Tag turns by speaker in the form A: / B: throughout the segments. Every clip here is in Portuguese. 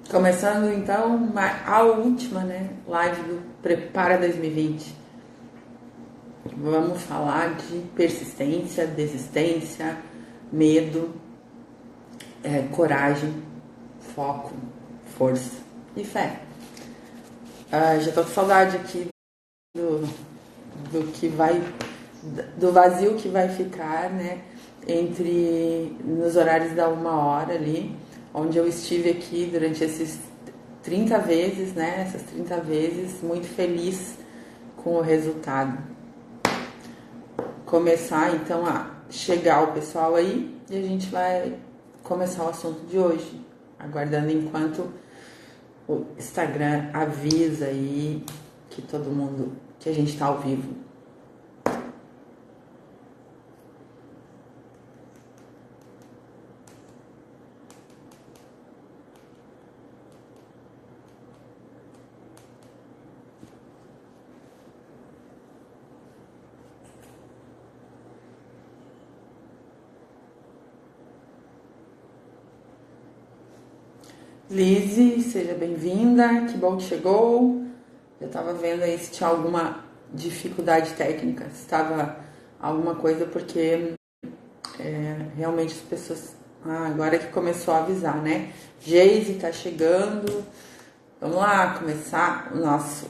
A: Começando então a última, live do Prepara 2020. Vamos falar de persistência, desistência, medo, coragem, foco, força e fé. Já tô com saudade aqui do vazio que vai ficar, nos horários da 1 hora ali, onde eu estive aqui durante esses 30 vezes, essas 30 vezes, muito feliz com o resultado. Começar então a chegar o pessoal aí e a gente vai começar o assunto de hoje, aguardando enquanto o Instagram avisa aí que todo mundo, que a gente tá ao vivo. Lizzie, seja bem-vinda, que bom que chegou. Eu tava vendo aí se tinha alguma dificuldade técnica, se estava alguma coisa, porque realmente as pessoas... agora que começou a avisar, né? Geise tá chegando. Vamos lá começar a nossa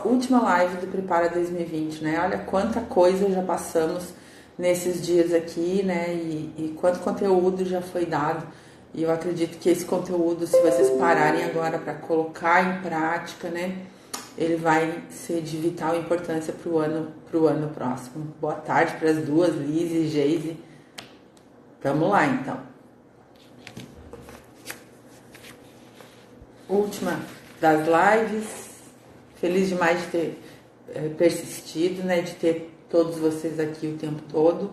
A: última live do Prepara 2020, né? Olha quanta coisa já passamos nesses dias aqui, né? E quanto conteúdo já foi dado. E eu acredito que esse conteúdo, se vocês pararem agora para colocar em prática, né, ele vai ser de vital importância para o ano próximo. Boa tarde para as duas, Liz e Geise. Vamos lá, então. Última das lives. Feliz demais de ter persistido, né, de ter todos vocês aqui o tempo todo.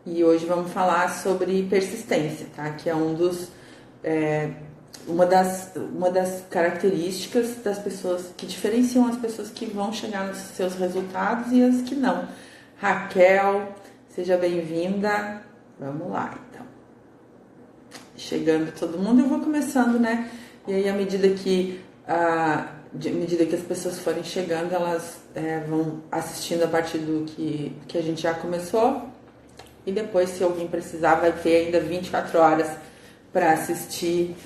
A: E hoje vamos falar sobre persistência, tá? Que é uma das características das pessoas que diferenciam as pessoas que vão chegar nos seus resultados e as que não. Raquel, seja bem-vinda. Vamos lá, então. Chegando todo mundo, eu vou começando, né? E aí, à medida que as pessoas forem chegando, elas vão assistindo a partir do que a gente já começou. E depois, se alguém precisar, vai ter ainda 24 horas para assistir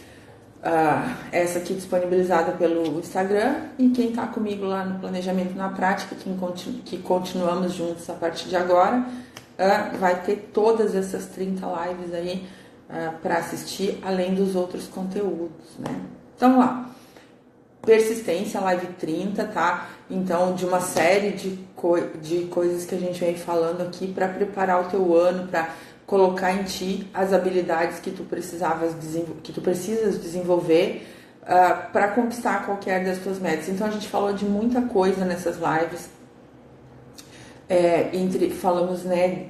A: essa aqui disponibilizada pelo Instagram. E quem está comigo lá no Planejamento na Prática, que continuamos juntos a partir de agora, vai ter todas essas 30 lives aí para assistir, além dos outros conteúdos, né? Então, lá. Persistência, live 30, tá? Então, de uma série de coisas que a gente vem falando aqui para preparar o teu ano, para colocar em ti as habilidades que tu precisas desenvolver para conquistar qualquer das tuas metas. Então, a gente falou de muita coisa nessas lives. Falamos, né,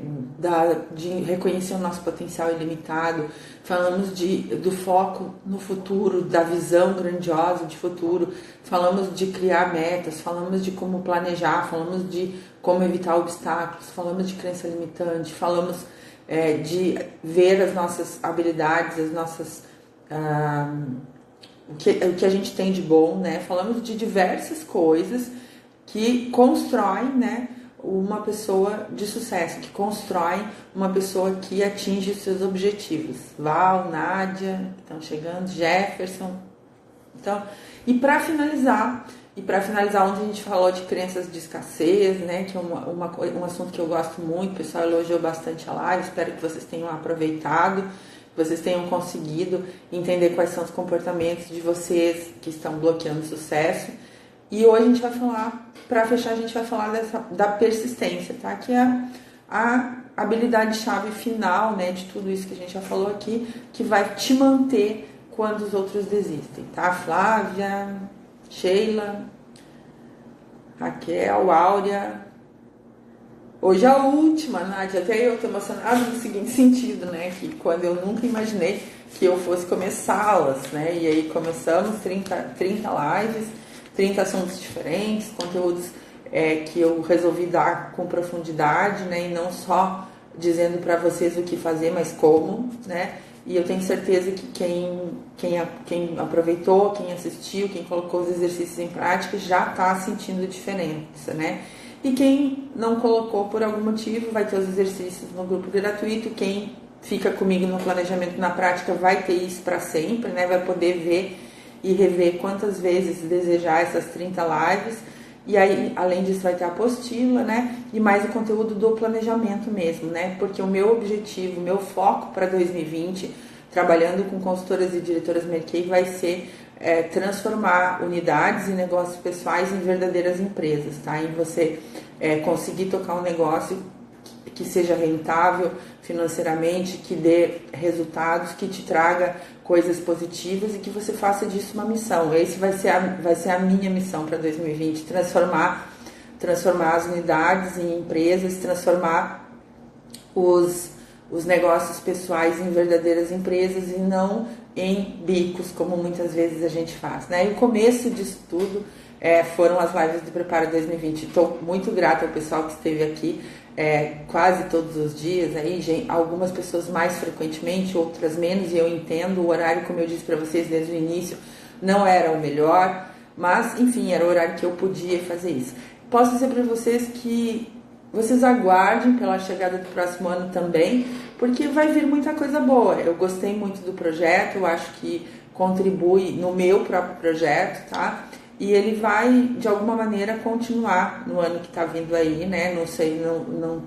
A: de reconhecer o nosso potencial ilimitado, falamos do foco no futuro, da visão grandiosa de futuro, falamos de criar metas, falamos de como planejar, falamos de como evitar obstáculos, falamos de crença limitante, falamos de ver as nossas habilidades, as nossas o que a gente tem de bom, né? Falamos de diversas coisas que constroem, né, uma pessoa de sucesso, que constrói uma pessoa que atinge os seus objetivos. Val, Nádia, que estão chegando, Jefferson. Então, e para finalizar, onde a gente falou de crenças de escassez, né, que é um assunto que eu gosto muito, o pessoal elogiou bastante a live, espero que vocês tenham aproveitado, que vocês tenham conseguido entender quais são os comportamentos de vocês que estão bloqueando o sucesso. E hoje a gente vai falar, para fechar, a gente vai falar da persistência, tá? Que é a habilidade-chave final, né, de tudo isso que a gente já falou aqui, que vai te manter quando os outros desistem, tá? Flávia, Sheila, Raquel, Áurea. Hoje é a última, Nádia, até eu tô emocionada no seguinte sentido, né? Que quando eu nunca imaginei que eu fosse começá-las, né? E aí começamos 30 lives, 30 assuntos diferentes, conteúdos que eu resolvi dar com profundidade, né? E não só dizendo para vocês o que fazer, mas como, né? e eu tenho certeza que quem aproveitou, quem assistiu, quem colocou os exercícios em prática já está sentindo diferença, né? E quem não colocou por algum motivo vai ter os exercícios no grupo gratuito. Quem fica comigo no planejamento na prática vai ter isso para sempre, né? Vai poder ver e rever quantas vezes desejar essas 30 lives. E aí, além disso, vai ter a apostila, né? E mais o conteúdo do planejamento mesmo, né? Porque o meu objetivo, o meu foco para 2020, trabalhando com consultoras e diretoras Merkei, vai ser transformar unidades e negócios pessoais em verdadeiras empresas, tá? E você conseguir tocar um negócio que seja rentável financeiramente, que dê resultados, que te traga coisas positivas e que você faça disso uma missão. Esse vai ser a minha missão para 2020, transformar as unidades em empresas, transformar os negócios pessoais em verdadeiras empresas e não em bicos, como muitas vezes a gente faz, né? E o começo disso tudo foram as lives do Prepara 2020. Estou muito grata ao pessoal que esteve aqui quase todos os dias, aí, algumas pessoas mais frequentemente, outras menos, e eu entendo. O horário, como eu disse para vocês desde o início, não era o melhor, mas enfim, era o horário que eu podia fazer isso. Posso dizer para vocês que vocês aguardem pela chegada do próximo ano também, porque vai vir muita coisa boa. Eu gostei muito do projeto, eu acho que contribui no meu próprio projeto, tá? E ele vai, de alguma maneira, continuar no ano que está vindo aí, né? Não sei,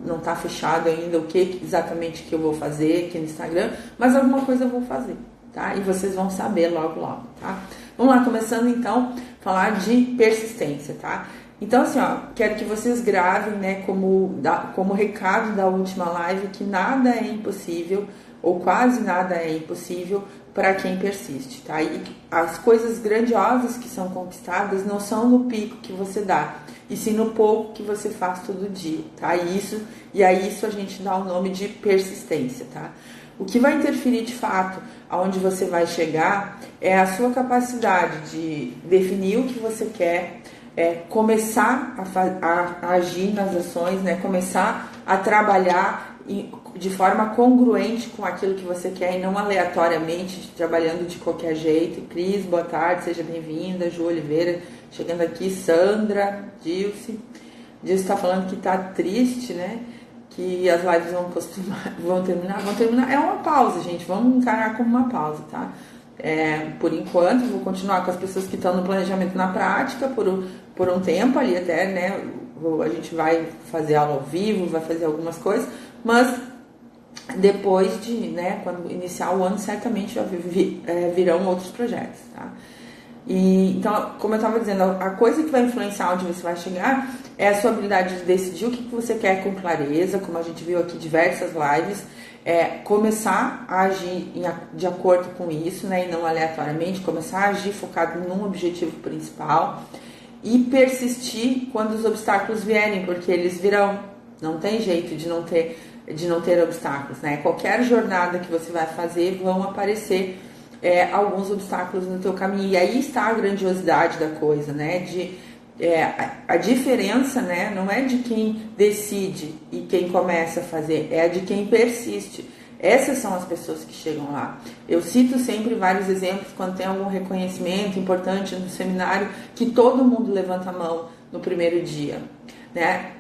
A: não tá fechado ainda o que exatamente que eu vou fazer aqui no Instagram, mas alguma coisa eu vou fazer, tá? E vocês vão saber logo, tá? Vamos lá, começando então a falar de persistência, tá? Então, assim, ó, quero que vocês gravem, né, como recado da última live, que nada é impossível, ou quase nada é impossível para quem persiste, tá? E as coisas grandiosas que são conquistadas não são no pico que você dá, e sim no pouco que você faz todo dia, tá? E a isso a gente dá o nome de persistência, tá? O que vai interferir de fato aonde você vai chegar é a sua capacidade de definir o que você quer, começar a agir nas ações, né? Começar a trabalhar de forma congruente com aquilo que você quer e não aleatoriamente, trabalhando de qualquer jeito. Cris, boa tarde, seja bem-vinda. Ju Oliveira, chegando aqui. Sandra, Dilce está falando que está triste, né? Que as lives vão terminar. É uma pausa, gente. Vamos encarar como uma pausa, tá? Por enquanto, vou continuar com as pessoas que estão no planejamento na prática por um tempo ali até, né? A gente vai fazer aula ao vivo, vai fazer algumas coisas, mas depois de, né, quando iniciar o ano, certamente virão outros projetos, tá? E, então, como eu estava dizendo, a coisa que vai influenciar onde você vai chegar é a sua habilidade de decidir o que você quer com clareza, como a gente viu aqui diversas lives, começar a agir de acordo com isso, né, e não aleatoriamente, começar a agir focado num objetivo principal e persistir quando os obstáculos vierem, porque eles virão, não tem jeito de não ter obstáculos, né? Qualquer jornada que você vai fazer vão aparecer alguns obstáculos no teu caminho, e aí está a grandiosidade da coisa, né? A diferença, né, não é de quem decide e quem começa a fazer, é a de quem persiste. Essas são as pessoas que chegam lá. Eu cito sempre vários exemplos quando tem algum reconhecimento importante no seminário, que todo mundo levanta a mão no primeiro dia, né?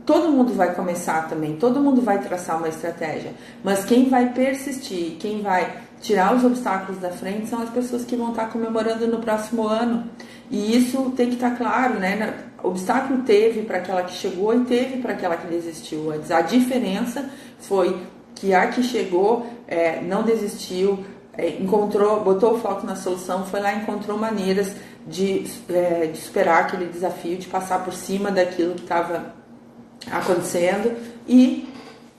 A: Todo mundo vai começar também, todo mundo vai traçar uma estratégia, mas quem vai persistir, quem vai tirar os obstáculos da frente são as pessoas que vão estar comemorando no próximo ano. E isso tem que estar claro, né? O obstáculo teve para aquela que chegou e teve para aquela que desistiu antes. A diferença foi que a que chegou não desistiu, botou o foco na solução, foi lá e encontrou maneiras de superar aquele desafio, de passar por cima daquilo que estava acontecendo e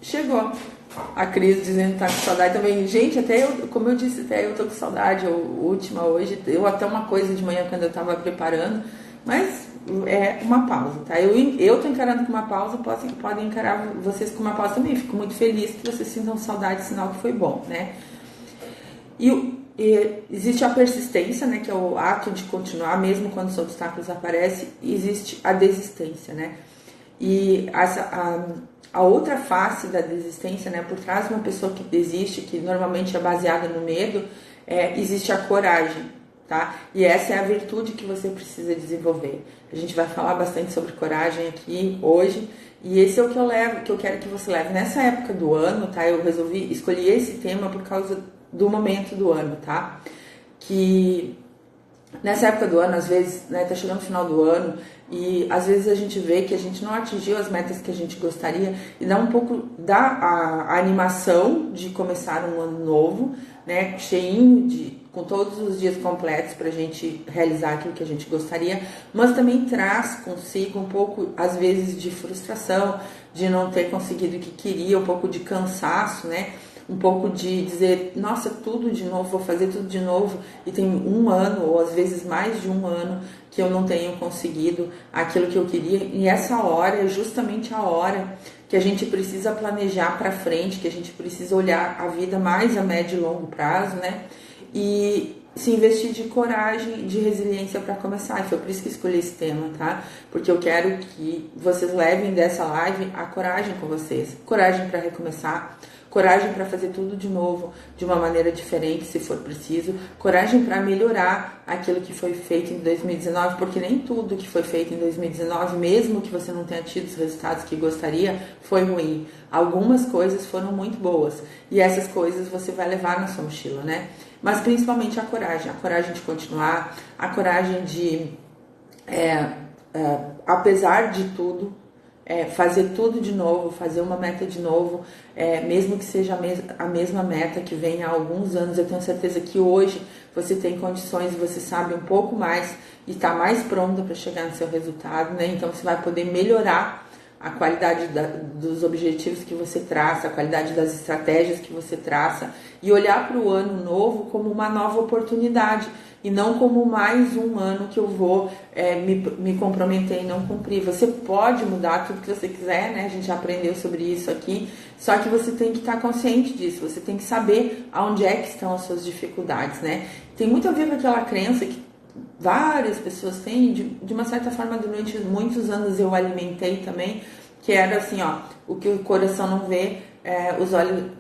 A: chegou. A Cris dizendo que tá com saudade também. Gente, até eu, como eu disse, até eu tô com saudade. A última hoje, deu até uma coisa de manhã quando eu tava preparando, mas é uma pausa, tá? Eu tô encarando com uma pausa, podem encarar vocês com uma pausa também. Fico muito feliz que vocês sintam saudade, sinal que foi bom, né? E existe a persistência, né, que é o ato de continuar, mesmo quando os obstáculos aparecem, e existe a desistência, né? E a outra face da desistência, né? Por trás de uma pessoa que desiste, que normalmente é baseada no medo, existe a coragem, tá? E essa é a virtude que você precisa desenvolver. A gente vai falar bastante sobre coragem aqui hoje, e esse é o que eu quero que você leve. Nessa época do ano, tá? Eu resolvi escolher esse tema por causa do momento do ano, tá? Que nessa época do ano, às vezes, né, tá chegando o final do ano e às vezes a gente vê que a gente não atingiu as metas que a gente gostaria e dá um pouco a animação de começar um ano novo, né, cheinho com todos os dias completos pra gente realizar aquilo que a gente gostaria, mas também traz consigo um pouco, às vezes, de frustração, de não ter conseguido o que queria, um pouco de cansaço, né? Um pouco de dizer, nossa, tudo de novo, vou fazer tudo de novo, e tem um ano, ou às vezes mais de um ano, que eu não tenho conseguido aquilo que eu queria, e essa hora é justamente a hora que a gente precisa planejar para frente, que a gente precisa olhar a vida mais a médio e longo prazo, né? E se investir de coragem, de resiliência para começar. E foi por isso que escolhi esse tema, tá? Porque eu quero que vocês levem dessa live a coragem com vocês. Coragem para recomeçar, coragem para fazer tudo de novo, de uma maneira diferente, se for preciso. Coragem para melhorar aquilo que foi feito em 2019, porque nem tudo que foi feito em 2019, mesmo que você não tenha tido os resultados que gostaria, foi ruim. Algumas coisas foram muito boas. E essas coisas você vai levar na sua mochila, né? Mas principalmente a coragem de continuar, a coragem de, apesar de tudo, fazer tudo de novo, fazer uma meta de novo, mesmo que seja a mesma meta que vem há alguns anos. Eu tenho certeza que hoje você tem condições e você sabe um pouco mais e está mais pronta para chegar no seu resultado, né? Então você vai poder melhorar a qualidade dos objetivos que você traça, a qualidade das estratégias que você traça e olhar para o ano novo como uma nova oportunidade e não como mais um ano que eu vou me comprometer e não cumprir. Você pode mudar tudo que você quiser, né? A gente já aprendeu sobre isso aqui, só que você tem que estar consciente disso, você tem que saber aonde é que estão as suas dificuldades, né? Tem muito a ver com aquela crença que várias pessoas têm, de uma certa forma, durante muitos anos eu alimentei também, que era assim, ó, o que o coração não vê,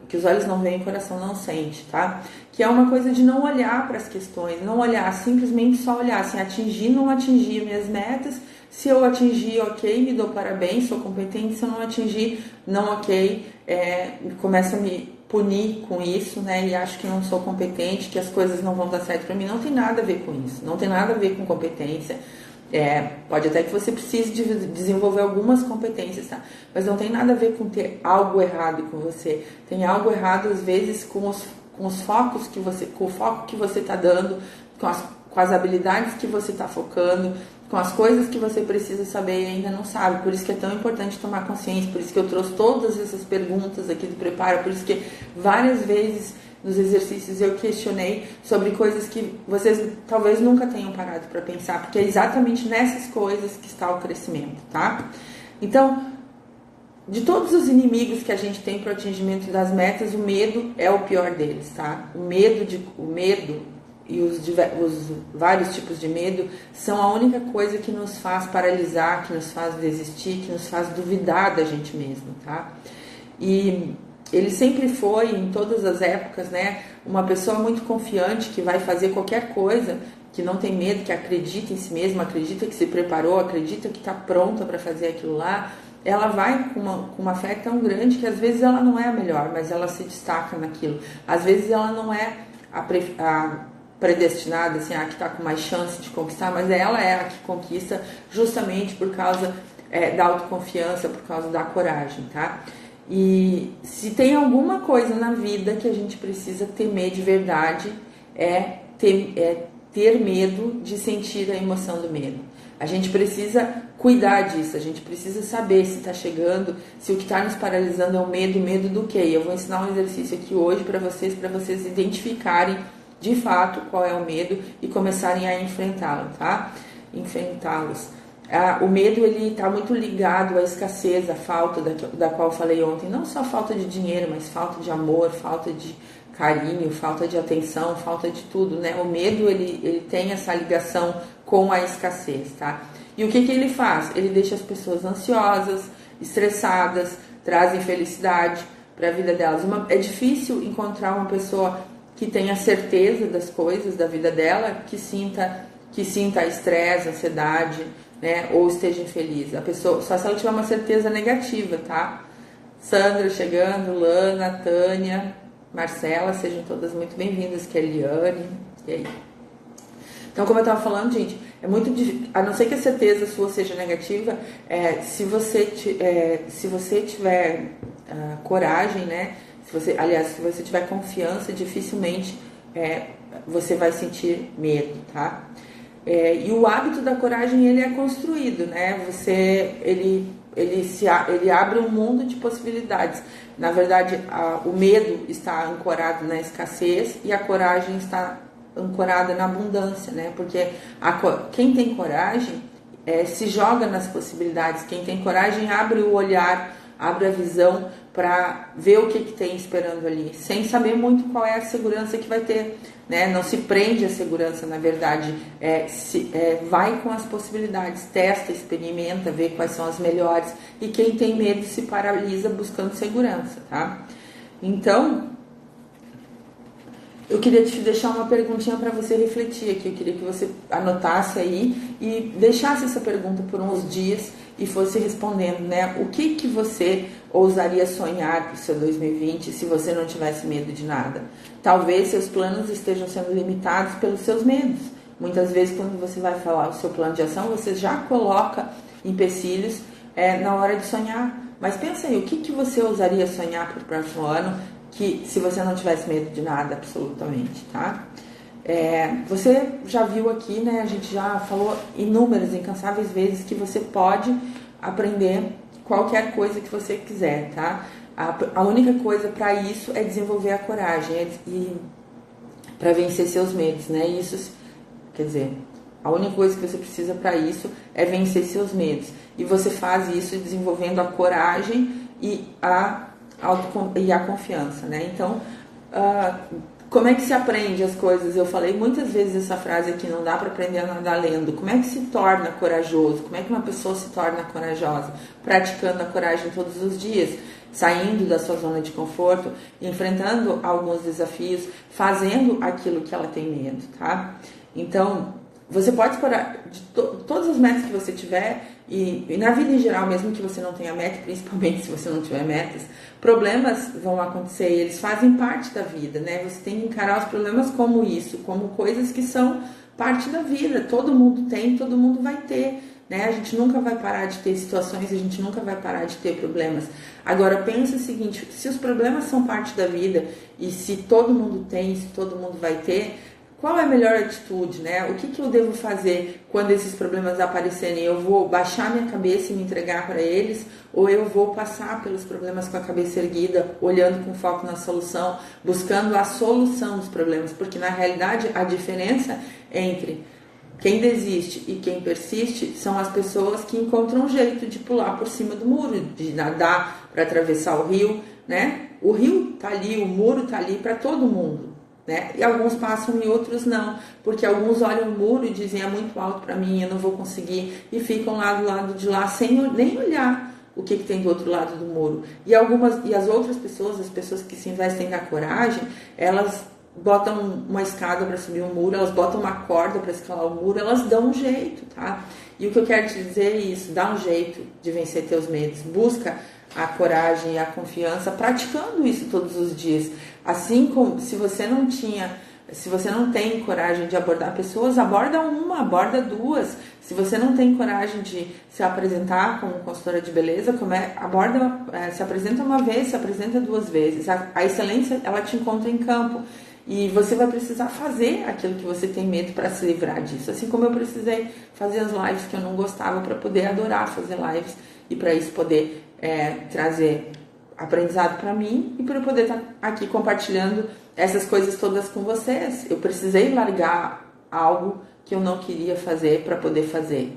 A: que os olhos não veem, o coração não sente, tá? Que é uma coisa de não olhar para as questões, não olhar, simplesmente só olhar, assim, atingir, não atingir minhas metas. Se eu atingir, ok, me dou parabéns, sou competente. Se eu não atingir, não, ok, começa a me punir com isso, né? E acho que não sou competente, que as coisas não vão dar certo para mim. Não tem nada a ver com isso, não tem nada a ver com competência. Pode até que você precise de desenvolver algumas competências, tá? Mas não tem nada a ver com ter algo errado com você. Tem algo errado, às vezes, com os focos que você, com o foco que você está dando, com as habilidades que você está focando, com as coisas que você precisa saber e ainda não sabe. Por isso que é tão importante tomar consciência, por isso que eu trouxe todas essas perguntas aqui do preparo, por isso que várias vezes nos exercícios eu questionei sobre coisas que vocês talvez nunca tenham parado para pensar, porque é exatamente nessas coisas que está o crescimento, tá? Então, de todos os inimigos que a gente tem para o atingimento das metas, o medo é o pior deles, tá? O medo e os vários tipos de medo são a única coisa que nos faz paralisar, que nos faz desistir, que nos faz duvidar da gente mesmo, tá? E ele sempre foi, em todas as épocas, né, uma pessoa muito confiante, que vai fazer qualquer coisa, que não tem medo, que acredita em si mesma, acredita que se preparou, acredita que está pronta para fazer aquilo lá. Ela vai com uma fé tão grande que às vezes ela não é a melhor, mas ela se destaca naquilo. Às vezes ela não é a predestinada, assim, a que está com mais chance de conquistar, mas ela é a que conquista justamente por causa da autoconfiança, por causa da coragem, tá? E se tem alguma coisa na vida que a gente precisa temer de verdade, ter medo de sentir a emoção do medo. A gente precisa cuidar disso, a gente precisa saber se está chegando, se o que está nos paralisando é o medo do quê? Eu vou ensinar um exercício aqui hoje para vocês identificarem de fato qual é o medo e começarem a enfrentá-lo, tá? Enfrentá-los. O medo, ele está muito ligado à escassez, à falta da qual eu falei ontem. Não só falta de dinheiro, mas falta de amor, falta de carinho, falta de atenção, falta de tudo, né? O medo, ele tem essa ligação com a escassez, tá? E o que ele faz? Ele deixa as pessoas ansiosas, estressadas, trazem felicidade para a vida delas. É difícil encontrar uma pessoa que tenha certeza das coisas da vida dela, que sinta estresse, ansiedade, né, ou esteja infeliz. A pessoa, só se ela tiver uma certeza negativa, tá? Sandra chegando, Lana, Tânia, Marcela, sejam todas muito bem-vindas, Keliane, e aí? Então, como eu estava falando, gente, é muito difícil, a não ser que a certeza sua seja negativa, se você tiver coragem, né? Se você tiver confiança, dificilmente você vai sentir medo, tá? E o hábito da coragem, ele é construído, né? Ele abre um mundo de possibilidades. Na verdade, o medo está ancorado na escassez e a coragem está ancorada na abundância, né? Porque quem tem coragem se joga nas possibilidades. Quem tem coragem abre o olhar, abre a visão para ver o que tem esperando ali, sem saber muito qual é a segurança que vai ter, né? Não se prende à segurança, na verdade, vai com as possibilidades, testa, experimenta, vê quais são as melhores, e quem tem medo se paralisa buscando segurança, tá? Então, eu queria te deixar uma perguntinha para você refletir aqui. Eu queria que você anotasse aí e deixasse essa pergunta por uns dias e fosse respondendo, né? O que você ousaria sonhar para o seu 2020 se você não tivesse medo de nada? Talvez seus planos estejam sendo limitados pelos seus medos. Muitas vezes, quando você vai falar o seu plano de ação, você já coloca empecilhos na hora de sonhar. Mas pensa aí, o que você ousaria sonhar para o próximo ano, que se você não tivesse medo de nada, absolutamente, tá? Você já viu aqui, né? A gente já falou inúmeras, incansáveis vezes que você pode aprender qualquer coisa que você quiser, tá? A única coisa para isso é desenvolver a coragem e para vencer seus medos, né? Isso, quer dizer, a única coisa que você precisa para isso é vencer seus medos. E você faz isso desenvolvendo a coragem e a confiança, né? Então, como é que se aprende as coisas? Eu falei muitas vezes essa frase aqui, não dá para aprender nada lendo. Como é que se torna corajoso? Como é que uma pessoa se torna corajosa? Praticando a coragem todos os dias, saindo da sua zona de conforto, enfrentando alguns desafios, fazendo aquilo que ela tem medo, tá? Então, você pode explorar de todas as metas que você tiver e na vida em geral, mesmo que você não tenha meta, principalmente se você não tiver metas, problemas vão acontecer, eles fazem parte da vida, né? Você tem que encarar os problemas como isso, como coisas que são parte da vida. Todo mundo tem, todo mundo vai ter, né? A gente nunca vai parar de ter situações, a gente nunca vai parar de ter problemas. Agora, pensa o seguinte, se os problemas são parte da vida e se todo mundo tem, se todo mundo vai ter, qual é a melhor atitude, né? O que eu devo fazer quando esses problemas aparecerem? Eu vou baixar minha cabeça e me entregar para eles? Ou eu vou passar pelos problemas com a cabeça erguida, olhando com foco na solução, buscando a solução dos problemas? Porque, na realidade, a diferença entre quem desiste e quem persiste são as pessoas que encontram um jeito de pular por cima do muro, de nadar para atravessar o rio, né? O rio tá ali, o muro tá ali para todo mundo, né? E alguns passam e outros não, porque alguns olham o muro e dizem é muito alto para mim, eu não vou conseguir, e ficam lá do lado de lá sem nem olhar o que tem do outro lado do muro. E as outras pessoas, as pessoas que se investem na coragem, elas botam uma escada para subir um muro, elas botam uma corda para escalar o muro, elas dão um jeito, tá? E o que eu quero te dizer é isso, dá um jeito de vencer teus medos, busca a coragem e a confiança praticando isso todos os dias. Assim como se você não tem coragem de abordar pessoas, aborda uma, aborda duas. Se você não tem coragem de se apresentar como consultora de beleza, se apresenta uma vez, se apresenta duas vezes. A excelência, ela te encontra em campo. E você vai precisar fazer aquilo que você tem medo para se livrar disso. Assim como eu precisei fazer as lives que eu não gostava para poder adorar fazer lives e para isso poder trazer aprendizado para mim e para eu poder estar aqui compartilhando essas coisas todas com vocês. Eu precisei largar algo que eu não queria fazer para poder fazer.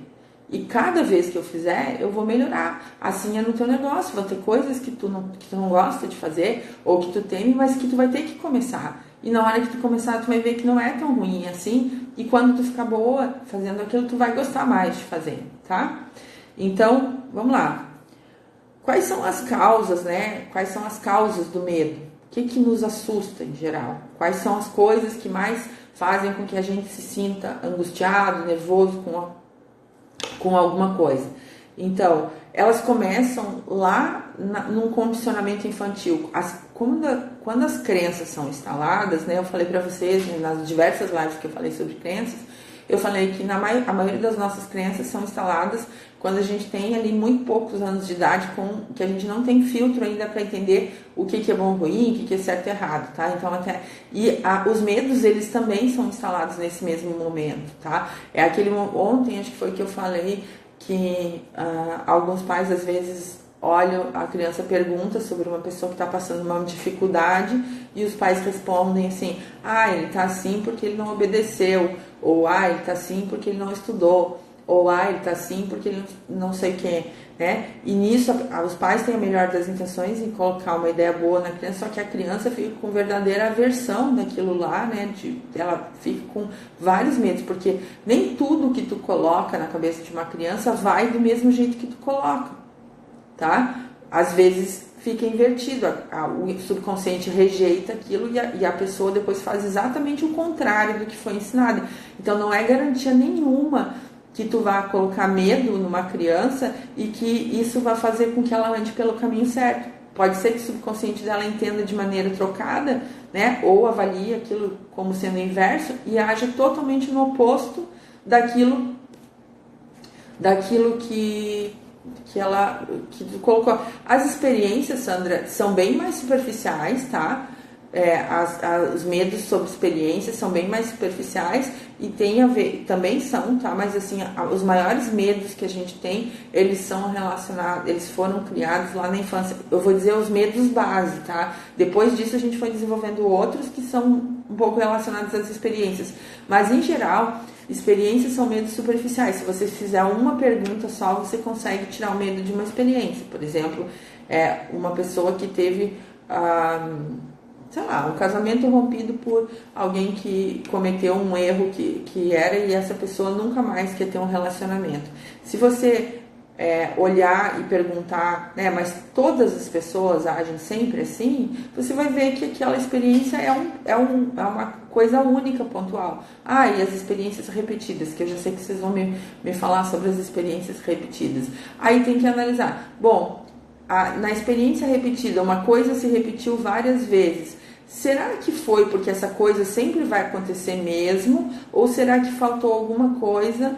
A: E cada vez que eu fizer, eu vou melhorar. Assim é no teu negócio. Vão ter coisas que tu não gosta de fazer ou que tu teme, mas que tu vai ter que começar. E na hora que tu começar, tu vai ver que não é tão ruim assim. E quando tu ficar boa fazendo aquilo, tu vai gostar mais de fazer, tá? Então, vamos lá. quais são as causas, né? Quais são as causas do medo? O que nos assusta em geral? Quais são as coisas que mais fazem com que a gente se sinta angustiado, nervoso com alguma coisa? Então, elas começam lá num condicionamento infantil. Quando as crenças são instaladas, né? Eu falei para vocês, nas diversas lives que eu falei sobre crenças, eu falei que a maioria das nossas crenças são instaladas quando a gente tem ali muito poucos anos de idade, que a gente não tem filtro ainda para entender o que é bom ou ruim, o que é certo e errado, tá? Então, os medos, eles também são instalados nesse mesmo momento, tá? Ontem, acho que foi que eu falei que alguns pais, às vezes, olham, a criança pergunta sobre uma pessoa que está passando uma dificuldade e os pais respondem assim, ele está assim porque ele não obedeceu, ou ele está assim porque ele não estudou, ou ele está assim porque ele não sei o que, né? E nisso os pais têm a melhor das intenções em colocar uma ideia boa na criança, só que a criança fica com verdadeira aversão daquilo lá, né? Ela fica com vários medos, porque nem tudo que tu coloca na cabeça de uma criança vai do mesmo jeito que tu coloca, tá? Às vezes fica invertido, o subconsciente rejeita aquilo e a pessoa depois faz exatamente o contrário do que foi ensinado. Então não é garantia nenhuma que tu vá colocar medo numa criança e que isso vai fazer com que ela ande pelo caminho certo. Pode ser que o subconsciente dela entenda de maneira trocada, né? Ou avalie aquilo como sendo inverso e haja totalmente no oposto daquilo que tu colocou. As experiências, Sandra, são bem mais superficiais, tá? Os medos sobre experiências são bem mais superficiais e tem a ver, também são, tá? Mas assim, os maiores medos que a gente tem, eles são relacionados, eles foram criados lá na infância. Eu vou dizer os medos base, tá? Depois disso a gente foi desenvolvendo outros que são um pouco relacionados às experiências. Mas em geral, experiências são medos superficiais. Se você fizer uma pergunta só, você consegue tirar o medo de uma experiência. Por exemplo, uma pessoa que teve sei lá, um casamento rompido por alguém que cometeu um erro que era e essa pessoa nunca mais quer ter um relacionamento. Se você olhar e perguntar, né, mas todas as pessoas agem sempre assim, você vai ver que aquela experiência é uma coisa única, pontual. E as experiências repetidas, que eu já sei que vocês vão me falar sobre as experiências repetidas. Aí tem que analisar. Bom, na experiência repetida, uma coisa se repetiu várias vezes. Será que foi porque essa coisa sempre vai acontecer mesmo? Ou será que faltou alguma coisa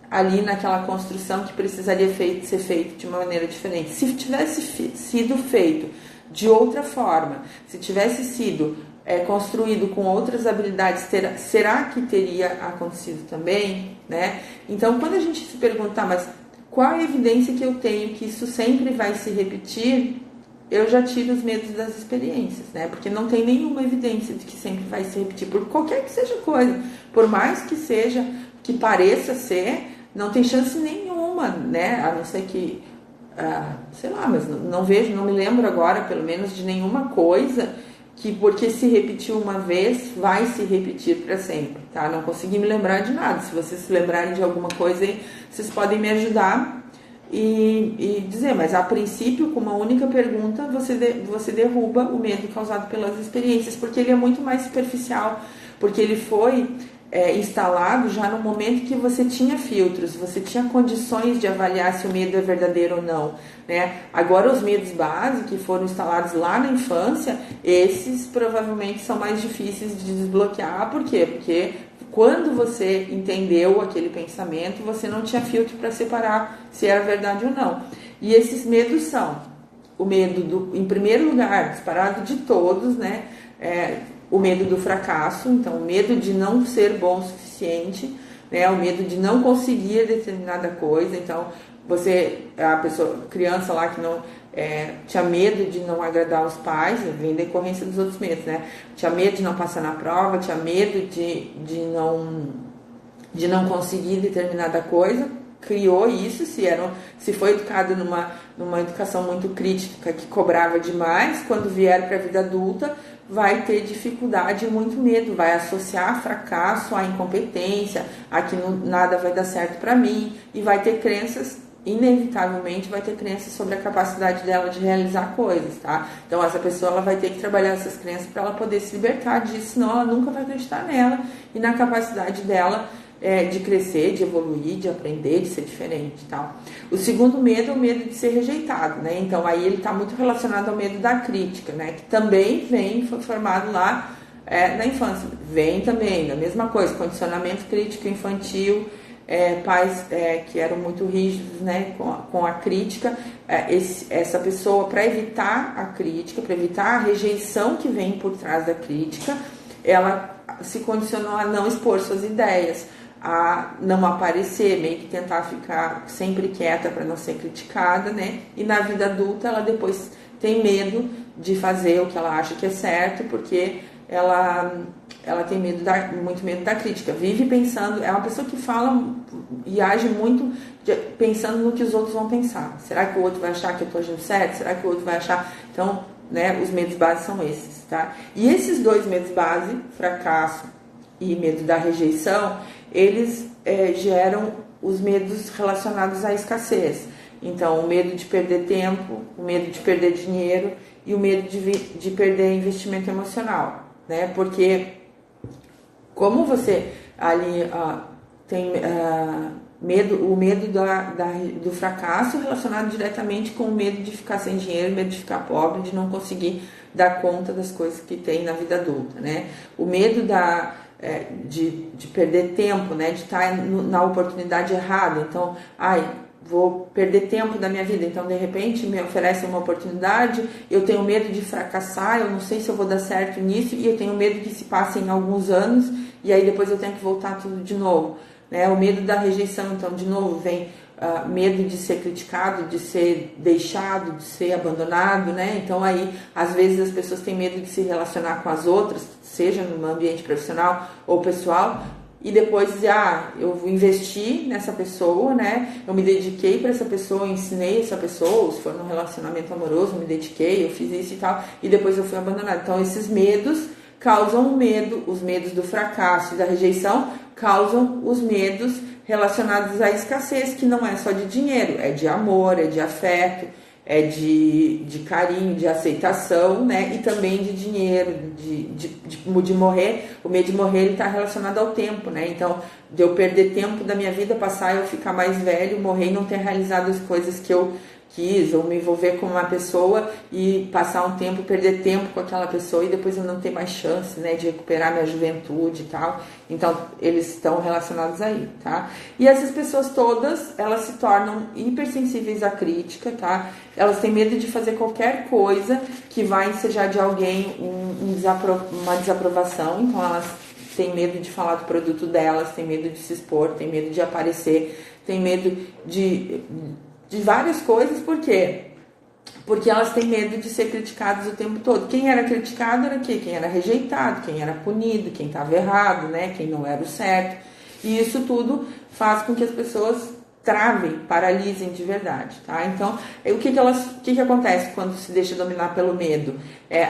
A: ali naquela construção que precisaria ser feito de uma maneira diferente? Se tivesse sido feito de outra forma, se tivesse sido construído com outras habilidades, será que teria acontecido também? Né? Então, quando a gente se perguntar, mas qual a evidência que eu tenho que isso sempre vai se repetir? Eu já tiro os medos das experiências, né? Porque não tem nenhuma evidência de que sempre vai se repetir, por qualquer que seja coisa. Por mais que seja, que pareça ser, não tem chance nenhuma, né? A não ser que, sei lá, mas não me lembro agora, pelo menos, de nenhuma coisa que porque se repetiu uma vez, vai se repetir para sempre, tá? Não consegui me lembrar de nada. Se vocês se lembrarem de alguma coisa, vocês podem me ajudar e dizer, mas a princípio, com uma única pergunta, você derruba o medo causado pelas experiências, porque ele é muito mais superficial, porque ele foi instalado já no momento que você tinha filtros, você tinha condições de avaliar se o medo é verdadeiro ou não, né? Agora, os medos básicos que foram instalados lá na infância, esses provavelmente são mais difíceis de desbloquear. Por quê? Porque quando você entendeu aquele pensamento, você não tinha filtro para separar se era verdade ou não. E esses medos são o medo em primeiro lugar, disparado de todos, né? O medo do fracasso, então o medo de não ser bom o suficiente, né? O medo de não conseguir determinada coisa. Então, criança lá que não tinha medo de não agradar os pais, vem decorrência dos outros medos, né? Tinha medo de não passar na prova, tinha medo de não conseguir determinada coisa, criou isso, se foi educado numa educação muito crítica, que cobrava demais, quando vier para a vida adulta, vai ter dificuldade e muito medo, vai associar fracasso à incompetência, a que nada vai dar certo para mim, e vai ter crenças inevitavelmente vai ter crenças sobre a capacidade dela de realizar coisas, tá? Então essa pessoa ela vai ter que trabalhar essas crenças para ela poder se libertar disso, senão ela nunca vai acreditar nela e na capacidade dela de crescer, de evoluir, de aprender, de ser diferente e tal. O segundo medo é o medo de ser rejeitado, né? Então aí ele está muito relacionado ao medo da crítica, né? Que também foi formado lá na infância. Vem também, da mesma coisa, condicionamento crítico infantil, pais que eram muito rígidos, né, com a crítica. Essa pessoa, para evitar a crítica, para evitar a rejeição que vem por trás da crítica, ela se condicionou a não expor suas ideias, a não aparecer, meio que tentar ficar sempre quieta para não ser criticada, né? E na vida adulta ela depois tem medo de fazer o que ela acha que é certo, porque ela tem muito medo da crítica, vive pensando, é uma pessoa que fala e age muito pensando no que os outros vão pensar. Será que o outro vai achar que eu estou agindo certo? Será que o outro vai achar? Então, né, os medos base são esses, tá? E esses dois medos base, fracasso e medo da rejeição, eles geram os medos relacionados à escassez. Então, o medo de perder tempo, o medo de perder dinheiro e o medo de perder investimento emocional, né? Porque como você ali tem o medo do fracasso relacionado diretamente com o medo de ficar sem dinheiro, medo de ficar pobre, de não conseguir dar conta das coisas que tem na vida adulta, né? O medo de perder tempo, né? De estar na oportunidade errada. Então, vou perder tempo da minha vida, então de repente me oferecem uma oportunidade, eu tenho medo de fracassar, eu não sei se eu vou dar certo nisso, e eu tenho medo que se passem alguns anos e aí depois eu tenho que voltar tudo de novo, né? O medo da rejeição, então de novo vem medo de ser criticado, de ser deixado, de ser abandonado, né? Então aí às vezes as pessoas têm medo de se relacionar com as outras, seja no ambiente profissional ou pessoal, e depois dizer, eu investi nessa pessoa, né? Eu me dediquei para essa pessoa, eu ensinei essa pessoa, ou se for num relacionamento amoroso, eu me dediquei, eu fiz isso e tal, e depois eu fui abandonada. Então, esses medos causam medo, os medos do fracasso e da rejeição causam os medos relacionados à escassez, que não é só de dinheiro, é de amor, é de afeto, é de carinho, de aceitação, né? E também de dinheiro, de morrer. O medo de morrer está relacionado ao tempo, né? Então, de eu perder tempo da minha vida, passar eu ficar mais velho, morrer e não ter realizado as coisas que eu quis, ou me envolver com uma pessoa e passar um tempo, perder tempo com aquela pessoa e depois eu não ter mais chance, né, de recuperar minha juventude e tal. Então, eles estão relacionados aí, tá? E essas pessoas todas, elas se tornam hipersensíveis à crítica, tá? Elas têm medo de fazer qualquer coisa que vai ensejar de alguém uma desaprovação, então elas têm medo de falar do produto delas, têm medo de se expor, têm medo de aparecer, têm medo de várias coisas. Por quê? Porque elas têm medo de ser criticadas o tempo todo. Quem era criticado era quem era rejeitado, quem era punido, quem estava errado, né? Quem não era o certo. E isso tudo faz com que as pessoas travem, paralisem de verdade, tá? Então, o que acontece quando se deixa dominar pelo medo?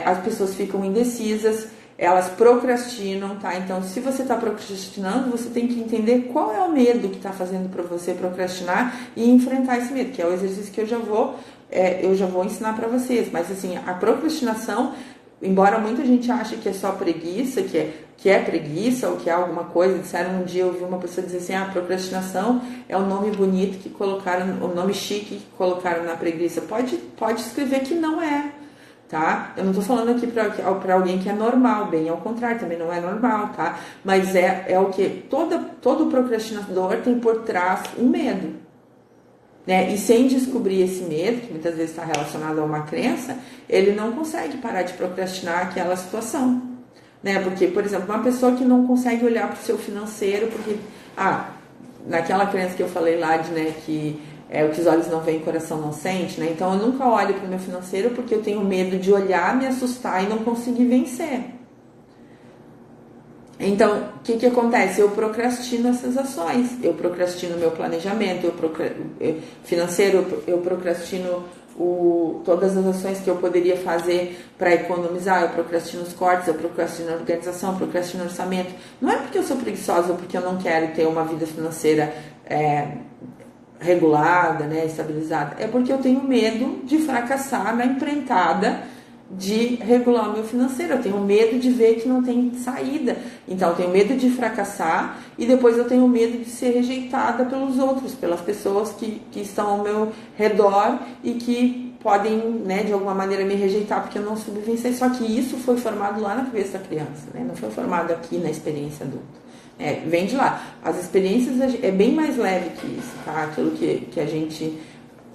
A: As pessoas ficam indecisas, elas procrastinam, tá? Então, se você está procrastinando, você tem que entender qual é o medo que está fazendo para você procrastinar e enfrentar esse medo, que é o exercício que eu já vou ensinar para vocês. Mas, assim, a procrastinação, embora muita gente ache que é só preguiça, que é preguiça ou que é alguma coisa, disseram um dia, eu ouvi uma pessoa dizer assim, procrastinação é o nome bonito que colocaram, o nome chique que colocaram na preguiça. Pode escrever que não é. Tá? Eu não tô falando aqui para alguém que é normal, bem ao contrário, também não é normal, tá? Mas é o que todo procrastinador tem por trás um medo, né? E sem descobrir esse medo, que muitas vezes está relacionado a uma crença, ele não consegue parar de procrastinar aquela situação, né? Porque, por exemplo, uma pessoa que não consegue olhar para o seu financeiro, porque, naquela crença que eu falei lá de, né, que o que os olhos não veem, o coração não sente, né? Então, eu nunca olho para o meu financeiro porque eu tenho medo de olhar, me assustar e não conseguir vencer. Então, o que acontece? Eu procrastino essas ações. Eu procrastino o meu planejamento financeiro, eu procrastino todas as ações que eu poderia fazer para economizar, eu procrastino os cortes, eu procrastino a organização, eu procrastino o orçamento. Não é porque eu sou preguiçosa ou porque eu não quero ter uma vida financeira regulada, né, estabilizada? É porque eu tenho medo de fracassar na empreitada de regular o meu financeiro. Eu tenho medo de ver que não tem saída. Então, eu tenho medo de fracassar e depois eu tenho medo de ser rejeitada pelos outros, pelas pessoas que estão ao meu redor e que podem, né, de alguma maneira me rejeitar porque eu não soube vencer. Só que isso foi formado lá na cabeça da criança, né? Não foi formado aqui na experiência adulta. Vem de lá. As experiências é bem mais leve que isso, tá? Aquilo que a gente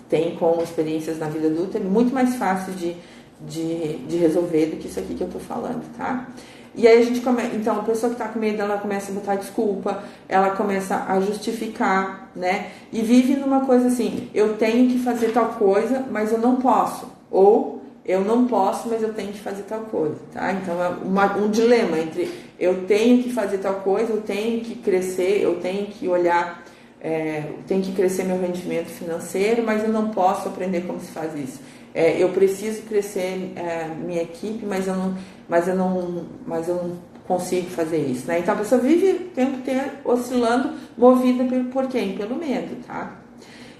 A: tem com experiências na vida adulta é muito mais fácil de resolver do que isso aqui que eu tô falando, tá? E aí a gente começa, então a pessoa que tá com medo, ela começa a botar desculpa, ela começa a justificar, né? E vive numa coisa assim, eu tenho que fazer tal coisa, mas eu não posso. Ou eu não posso, mas eu tenho que fazer tal coisa, tá? Então é um dilema entre eu tenho que fazer tal coisa, eu tenho que crescer, eu tenho que olhar, tem que crescer meu rendimento financeiro, mas eu não posso aprender como se faz isso. Eu preciso crescer minha equipe, mas eu não consigo fazer isso, né? Então a pessoa vive o tempo inteiro oscilando, movida por quem? Pelo medo, tá?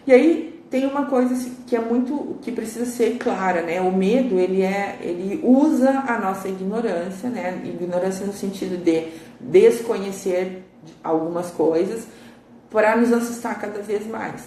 A: E aí tem uma coisa que precisa ser clara, né? O medo, ele usa a nossa ignorância, né? Ignorância no sentido de desconhecer algumas coisas para nos assustar cada vez mais.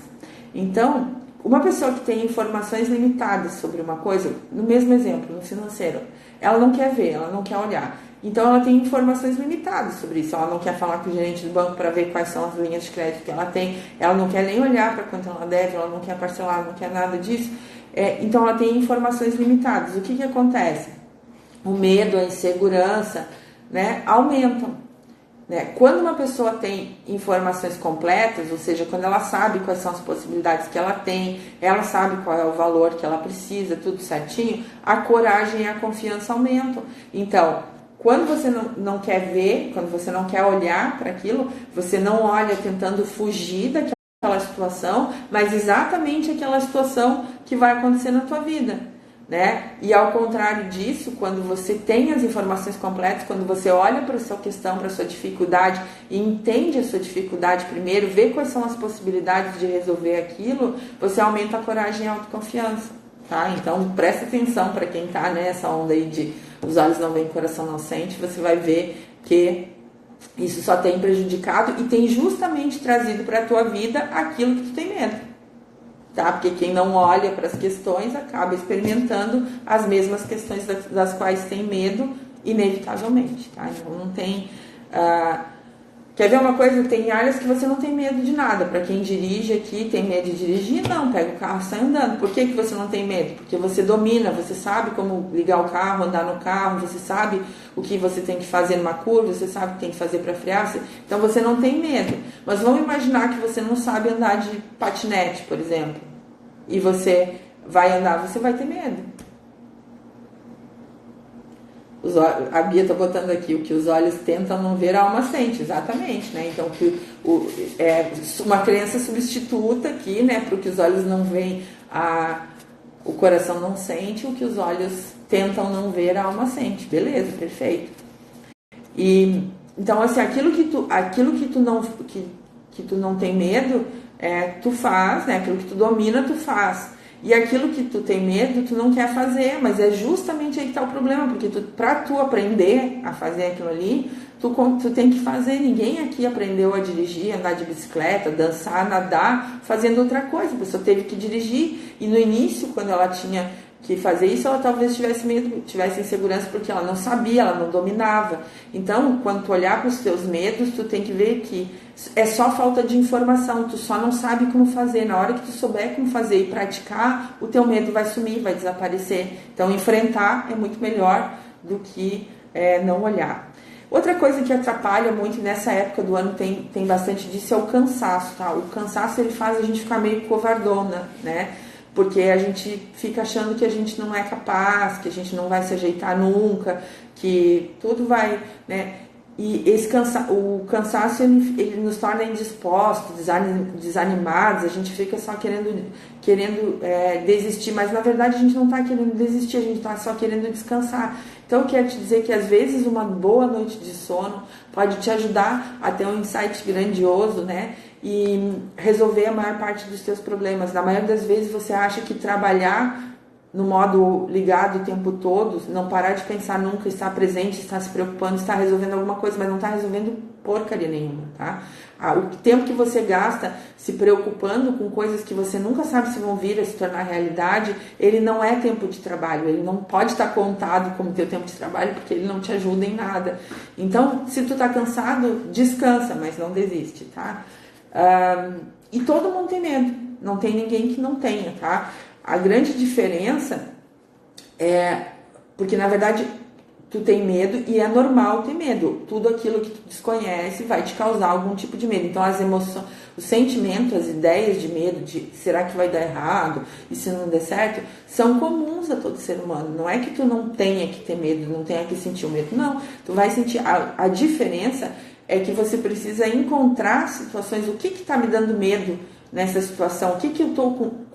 A: Então, uma pessoa que tem informações limitadas sobre uma coisa, no mesmo exemplo, no financeiro, ela não quer ver, ela não quer olhar. Então, ela tem informações limitadas sobre isso. Ela não quer falar com o gerente do banco para ver quais são as linhas de crédito que ela tem. Ela não quer nem olhar para quanto ela deve, ela não quer parcelar, não quer nada disso. Então, ela tem informações limitadas. O que acontece? O medo, a insegurança, né, aumentam. Quando uma pessoa tem informações completas, ou seja, quando ela sabe quais são as possibilidades que ela tem, ela sabe qual é o valor que ela precisa, tudo certinho, a coragem e a confiança aumentam. Então, quando você não quer ver, quando você não quer olhar para aquilo, você não olha tentando fugir daquela situação, mas exatamente aquela situação que vai acontecer na tua vida. Né? E ao contrário disso, quando você tem as informações completas, quando você olha para a sua questão, para a sua dificuldade e entende a sua dificuldade primeiro, vê quais são as possibilidades de resolver aquilo, você aumenta a coragem e a autoconfiança, tá? Então presta atenção para quem está nessa onda aí de os olhos não veem, o coração não sente, você vai ver que isso só tem prejudicado e tem justamente trazido para a tua vida aquilo que tu tem medo. Tá? Porque quem não olha para as questões acaba experimentando as mesmas questões das quais tem medo, inevitavelmente. Tá? Então não tem. Quer ver uma coisa? Tem áreas que você não tem medo de nada. Para quem dirige aqui, tem medo de dirigir? Não, pega o carro e sai andando. Por que você não tem medo? Porque você domina, você sabe como ligar o carro, andar no carro, você sabe o que você tem que fazer numa curva, você sabe o que tem que fazer para frear. Então você não tem medo. Mas vamos imaginar que você não sabe andar de patinete, por exemplo, e você vai andar, você vai ter medo. A Bia está botando aqui, o que os olhos tentam não ver, a alma sente, exatamente, né? Então, uma crença substituta aqui, né? Para o que os olhos não veem, o coração não sente, o que os olhos tentam não ver, a alma sente. Beleza, perfeito. E, então, assim, aquilo que tu não tem medo, tu faz, né? Aquilo que tu domina, tu faz. E aquilo que tu tem medo, tu não quer fazer, mas é justamente aí que tá o problema, porque pra tu aprender a fazer aquilo ali, tu tem que fazer. Ninguém aqui aprendeu a dirigir, andar de bicicleta, dançar, nadar, fazendo outra coisa. A pessoa teve que dirigir, e no início, quando ela tinha que fazer isso, ela talvez tivesse medo, tivesse insegurança, porque ela não sabia, ela não dominava. Então, quando tu olhar para os teus medos, tu tem que ver que é só falta de informação, tu só não sabe como fazer. Na hora que tu souber como fazer e praticar, o teu medo vai sumir, vai desaparecer. Então, enfrentar é muito melhor do que não olhar. Outra coisa que atrapalha muito nessa época do ano, tem bastante disso, é o cansaço, tá? O cansaço, ele faz a gente ficar meio covardona, né? Porque a gente fica achando que a gente não é capaz, que a gente não vai se ajeitar nunca, que tudo vai, né? E o cansaço, ele nos torna indispostos, desanimados, a gente fica só querendo desistir, mas na verdade a gente não está querendo desistir, a gente está só querendo descansar. Então eu quero te dizer que às vezes uma boa noite de sono, pode te ajudar a ter um insight grandioso, né? E resolver a maior parte dos teus problemas. Na maioria das vezes você acha que trabalhar no modo ligado o tempo todo, não parar de pensar nunca, estar presente, estar se preocupando, estar resolvendo alguma coisa, mas não está resolvendo porcaria nenhuma, tá? O tempo que você gasta se preocupando com coisas que você nunca sabe se vão vir a se tornar realidade, ele não é tempo de trabalho, ele não pode estar contado como teu tempo de trabalho, porque ele não te ajuda em nada. Então, se tu tá cansado, descansa, mas não desiste, tá? E todo mundo tem medo, não tem ninguém que não tenha, tá? A grande diferença é porque, na verdade, tu tem medo e é normal ter medo. Tudo aquilo que tu desconhece vai te causar algum tipo de medo. Então, as emoções, o sentimento, as ideias de medo, de será que vai dar errado e se não der certo, são comuns a todo ser humano. Não é que tu não tenha que ter medo, não tenha que sentir o medo. Não, tu vai sentir. A diferença é que você precisa encontrar situações, o que está me dando medo nessa situação,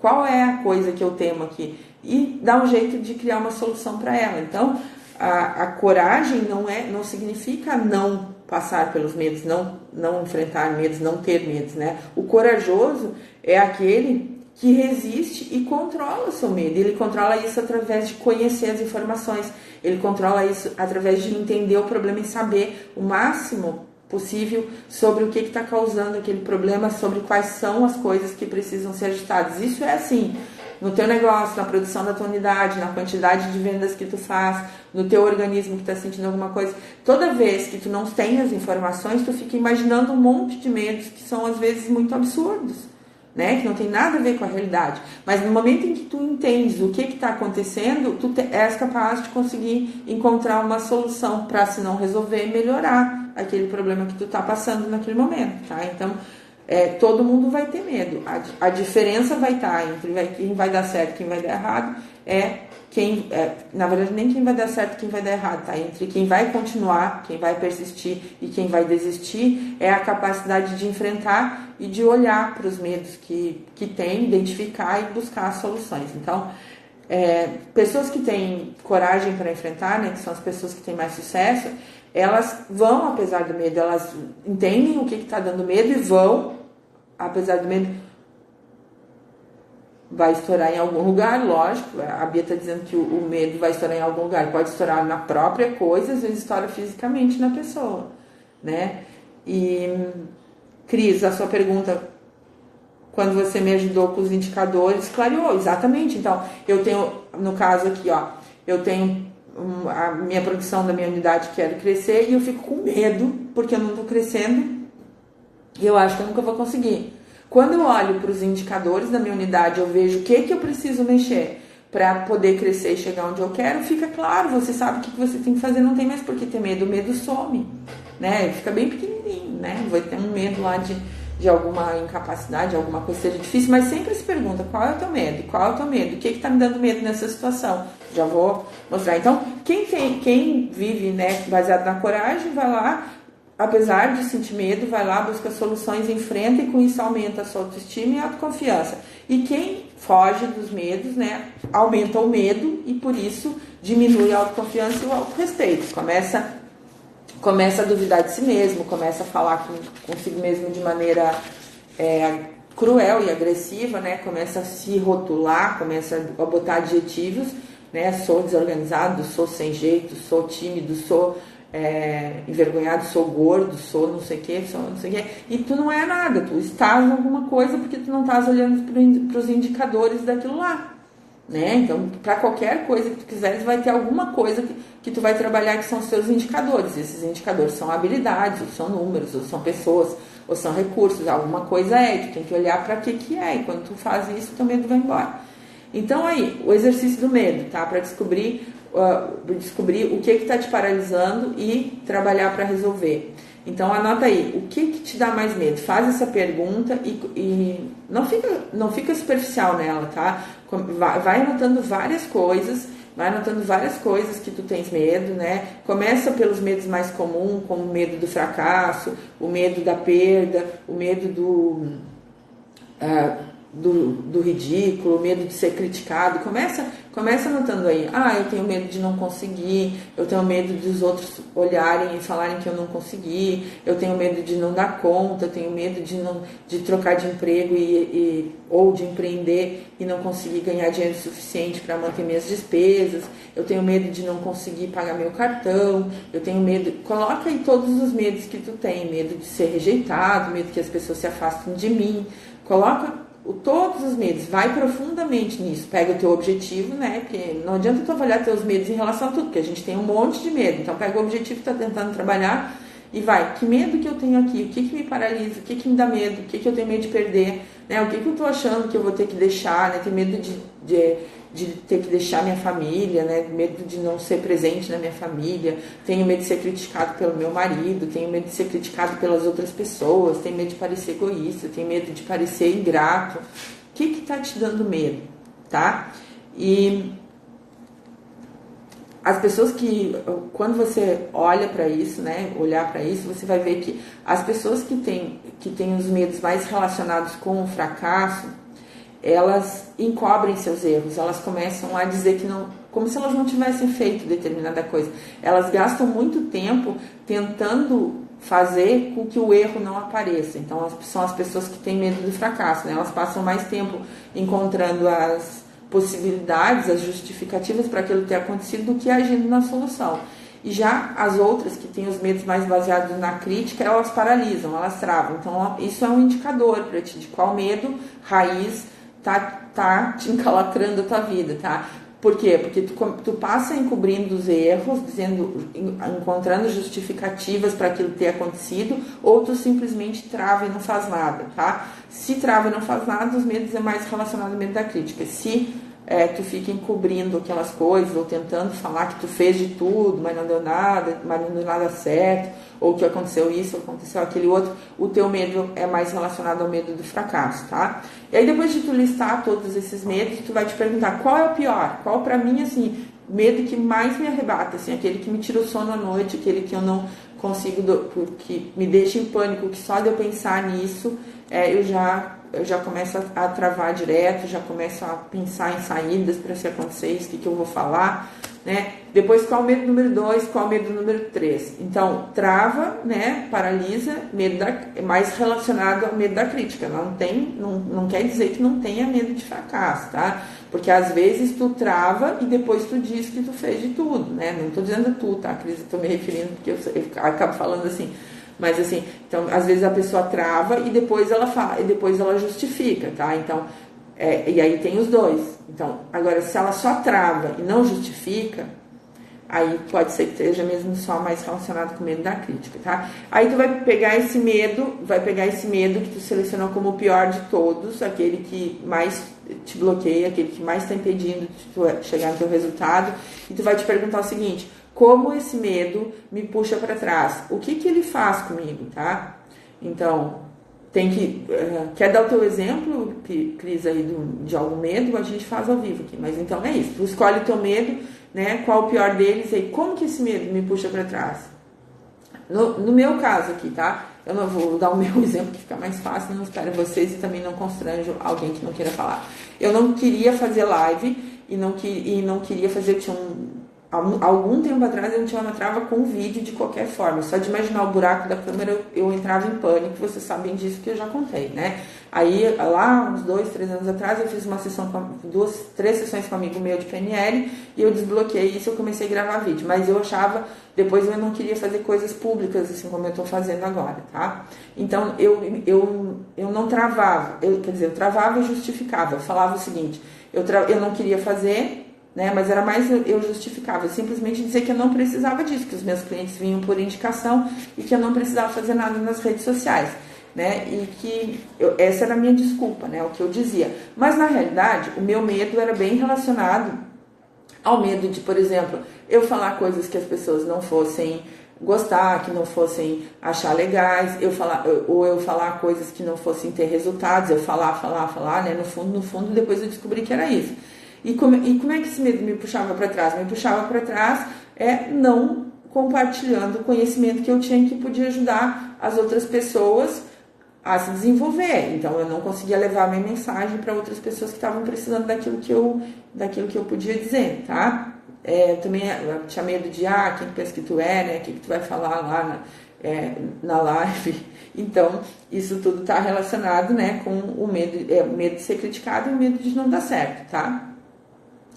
A: qual é a coisa que eu temo aqui, e dar um jeito de criar uma solução para ela. Então, a coragem não significa não passar pelos medos, não enfrentar medos, não ter medos, né? O corajoso é aquele que resiste e controla o seu medo. Ele controla isso através de conhecer as informações, ele controla isso através de entender o problema e saber o máximo possível sobre o que está causando aquele problema, sobre quais são as coisas que precisam ser ajustadas. Isso é assim, no teu negócio, na produção da tua unidade, na quantidade de vendas que tu faz, no teu organismo que está sentindo alguma coisa. Toda vez que tu não tem as informações, tu fica imaginando um monte de medos que são às vezes muito absurdos, né? Que não tem nada a ver com a realidade. Mas no momento em que tu entendes o que está acontecendo, tu és capaz de conseguir encontrar uma solução para, se não resolver, melhorar aquele problema que tu está passando naquele momento, tá? Então, todo mundo vai ter medo. A diferença vai estar entre quem vai dar certo e quem vai dar errado, na verdade, nem quem vai dar certo e quem vai dar errado, tá? Entre quem vai continuar, quem vai persistir e quem vai desistir, é a capacidade de enfrentar e de olhar para os medos que tem, identificar e buscar soluções. Então, pessoas que têm coragem para enfrentar, né, que são as pessoas que têm mais sucesso, elas vão, apesar do medo, elas entendem o que está dando medo e vão, apesar do medo, vai estourar em algum lugar, lógico. A Bia está dizendo que o medo vai estourar em algum lugar, pode estourar na própria coisa, às vezes estoura fisicamente na pessoa, né? E, Cris, a sua pergunta, quando você me ajudou com os indicadores, clareou, exatamente. Então, eu tenho, no caso aqui, ó, eu tenho a minha produção da minha unidade, quero crescer, e eu fico com medo, porque eu não estou crescendo, e eu acho que eu nunca vou conseguir. Quando eu olho para os indicadores da minha unidade, eu vejo o que eu preciso mexer para poder crescer e chegar onde eu quero, fica claro, você sabe o que você tem que fazer, não tem mais por que ter medo, o medo some, né? Fica bem pequenininho, né? Vai ter um medo lá de alguma incapacidade, alguma coisa seja difícil, mas sempre se pergunta, qual é o teu medo? Qual é o teu medo? O que está me dando medo nessa situação? Já vou mostrar. Então, quem vive, né, baseado na coragem, vai lá, apesar de sentir medo, vai lá, busca soluções, enfrenta, e com isso aumenta a sua autoestima e a autoconfiança. E quem foge dos medos, né, aumenta o medo e por isso diminui a autoconfiança e o autorrespeito. Começa a duvidar de si mesmo, começa a falar consigo mesmo de maneira cruel e agressiva, né? Começa a se rotular, começa a botar adjetivos, né? Sou desorganizado, sou sem jeito, sou tímido, sou envergonhado, sou gordo, sou não sei o que, sou não sei o que. E tu não é nada, tu estás em alguma coisa porque tu não estás olhando para os indicadores daquilo lá. Né? Então, para qualquer coisa que tu quiseres, vai ter alguma coisa que tu vai trabalhar que são os teus indicadores. Esses indicadores são habilidades, ou são números, ou são pessoas, ou são recursos. Alguma coisa tu tem que olhar para que é. E quando tu faz isso, teu medo vai embora. Então, aí, o exercício do medo, tá? Para descobrir o que está te paralisando e trabalhar para resolver. Então, anota aí, o que te dá mais medo? Faz essa pergunta e não fica superficial nela, tá? Vai anotando várias coisas que tu tens medo, né? Começa pelos medos mais comuns, como o medo do fracasso, o medo da perda, o medo do ridículo, medo de ser criticado. Começa anotando aí. Eu tenho medo de não conseguir, eu tenho medo dos outros olharem e falarem que eu não consegui, eu tenho medo de não dar conta, eu tenho medo de trocar de emprego ou de empreender e não conseguir ganhar dinheiro suficiente para manter minhas despesas, eu tenho medo de não conseguir pagar meu cartão, eu tenho medo. Coloca aí todos os medos que tu tem, medo de ser rejeitado, medo que as pessoas se afastem de mim. Coloca todos os medos, vai profundamente nisso, pega o teu objetivo, né? Porque não adianta tu avaliar teus medos em relação a tudo, porque a gente tem um monte de medo. Então pega o objetivo que tá tentando trabalhar e vai, que medo que eu tenho aqui, o que me paralisa, o que me dá medo, o que eu tenho medo de perder, né? O que eu tô achando que eu vou ter que deixar, né? Tenho medo de ter que deixar minha família, né? Medo de não ser presente na minha família, tenho medo de ser criticado pelo meu marido, tenho medo de ser criticado pelas outras pessoas, tenho medo de parecer egoísta, tenho medo de parecer ingrato. O que tá te dando medo, tá? E as pessoas quando você olha para isso, né, olhar para isso, você vai ver que as pessoas que têm os medos mais relacionados com o fracasso, elas encobrem seus erros, elas começam a dizer que não, como se elas não tivessem feito determinada coisa. Elas gastam muito tempo tentando fazer com que o erro não apareça. Então, são as pessoas que têm medo do fracasso, né? Elas passam mais tempo encontrando as possibilidades, as justificativas para aquilo ter acontecido do que agindo na solução. E já as outras, que têm os medos mais baseados na crítica, elas paralisam, elas travam. Então, isso é um indicador para ti de qual medo raiz tá te encalacrando a tua vida, tá? Por quê? Porque tu passa encobrindo os erros, encontrando justificativas para aquilo ter acontecido, ou tu simplesmente trava e não faz nada, tá? Se trava e não faz nada, os medos é mais relacionado ao medo da crítica. Se tu fica encobrindo aquelas coisas, ou tentando falar que tu fez de tudo, mas não deu nada certo, ou que aconteceu isso, ou aconteceu aquele outro, o teu medo é mais relacionado ao medo do fracasso, tá? E aí depois de tu listar todos esses medos, tu vai te perguntar qual é o pior, qual pra mim, assim, medo que mais me arrebata, assim, aquele que me tira o sono à noite, aquele que eu não consigo, que me deixa em pânico, que só de eu pensar nisso, eu já começo a travar direto, já começo a pensar em saídas para se acontecer isso, o que eu vou falar, né? Depois, qual o medo número 2, qual o medo número 3. Então, trava, né? Paralisa, é mais relacionado ao medo da crítica. Não quer dizer que não tenha medo de fracasso, tá? Porque às vezes tu trava e depois tu diz que tu fez de tudo, né? Não tô dizendo tu, tá, Cris? Eu tô me referindo porque eu acabo falando assim. Mas assim, então às vezes a pessoa trava e depois ela fala, e depois ela justifica, tá? Então, e aí tem os dois. Então, agora se ela só trava e não justifica, aí pode ser que esteja mesmo só mais relacionado com o medo da crítica, tá? Aí tu vai pegar esse medo que tu selecionou como o pior de todos, aquele que mais te bloqueia, aquele que mais está impedindo de tu chegar no teu resultado, e tu vai te perguntar o seguinte: como esse medo me puxa para trás? O que ele faz comigo, tá? Então, quer dar o teu exemplo, Cris, aí de algum medo? A gente faz ao vivo aqui, mas então é isso. Tu escolhe o teu medo, né? Qual o pior deles e como que esse medo me puxa para trás? No meu caso aqui, tá? Eu não vou dar o meu exemplo que fica mais fácil, não espero vocês e também não constranjo alguém que não queira falar. Eu não queria fazer live e não queria fazer, algum tempo atrás eu tinha uma trava com vídeo de qualquer forma. Só de imaginar o buraco da câmera eu entrava em pânico. Vocês sabem disso que eu já contei, né? Aí lá, uns 2, 3 anos atrás, eu fiz uma sessão, 3 sessões com um amigo meu de PNL e eu desbloqueei isso e eu comecei a gravar vídeo. Mas eu achava, depois eu não queria fazer coisas públicas, assim como eu tô fazendo agora, tá? Então eu não travava, eu travava e justificava. Eu falava o seguinte: eu não queria fazer, né? Mas era mais eu justificava, simplesmente dizer que eu não precisava disso, que os meus clientes vinham por indicação e que eu não precisava fazer nada nas redes sociais, né? E que essa era a minha desculpa, né? O que eu dizia. Mas na realidade, o meu medo era bem relacionado ao medo de, por exemplo, eu falar coisas que as pessoas não fossem gostar, que não fossem achar legais, eu falar coisas que não fossem ter resultados, eu falar, né? No fundo, depois eu descobri que era isso. E como é que esse medo me puxava para trás? Me puxava para trás não compartilhando o conhecimento que eu tinha, que podia ajudar as outras pessoas a se desenvolver. Então eu não conseguia levar a minha mensagem para outras pessoas que estavam precisando daquilo que eu podia dizer, tá? Eu também tinha medo de, quem pensa que tu é, né? O que tu vai falar lá na live. Então, isso tudo está relacionado, né, com o medo de ser criticado e o medo de não dar certo, tá?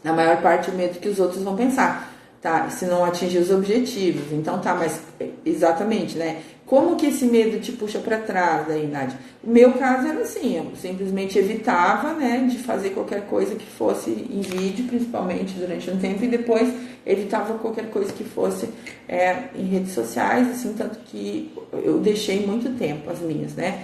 A: Na maior parte, o medo que os outros vão pensar, tá? Se não atingir os objetivos. Então, tá, mas exatamente, né? Como que esse medo te puxa para trás aí, Nádia? O meu caso era assim, eu simplesmente evitava, né, de fazer qualquer coisa que fosse em vídeo, principalmente durante um tempo, e depois evitava qualquer coisa que fosse em redes sociais, assim, tanto que eu deixei muito tempo as minhas, né?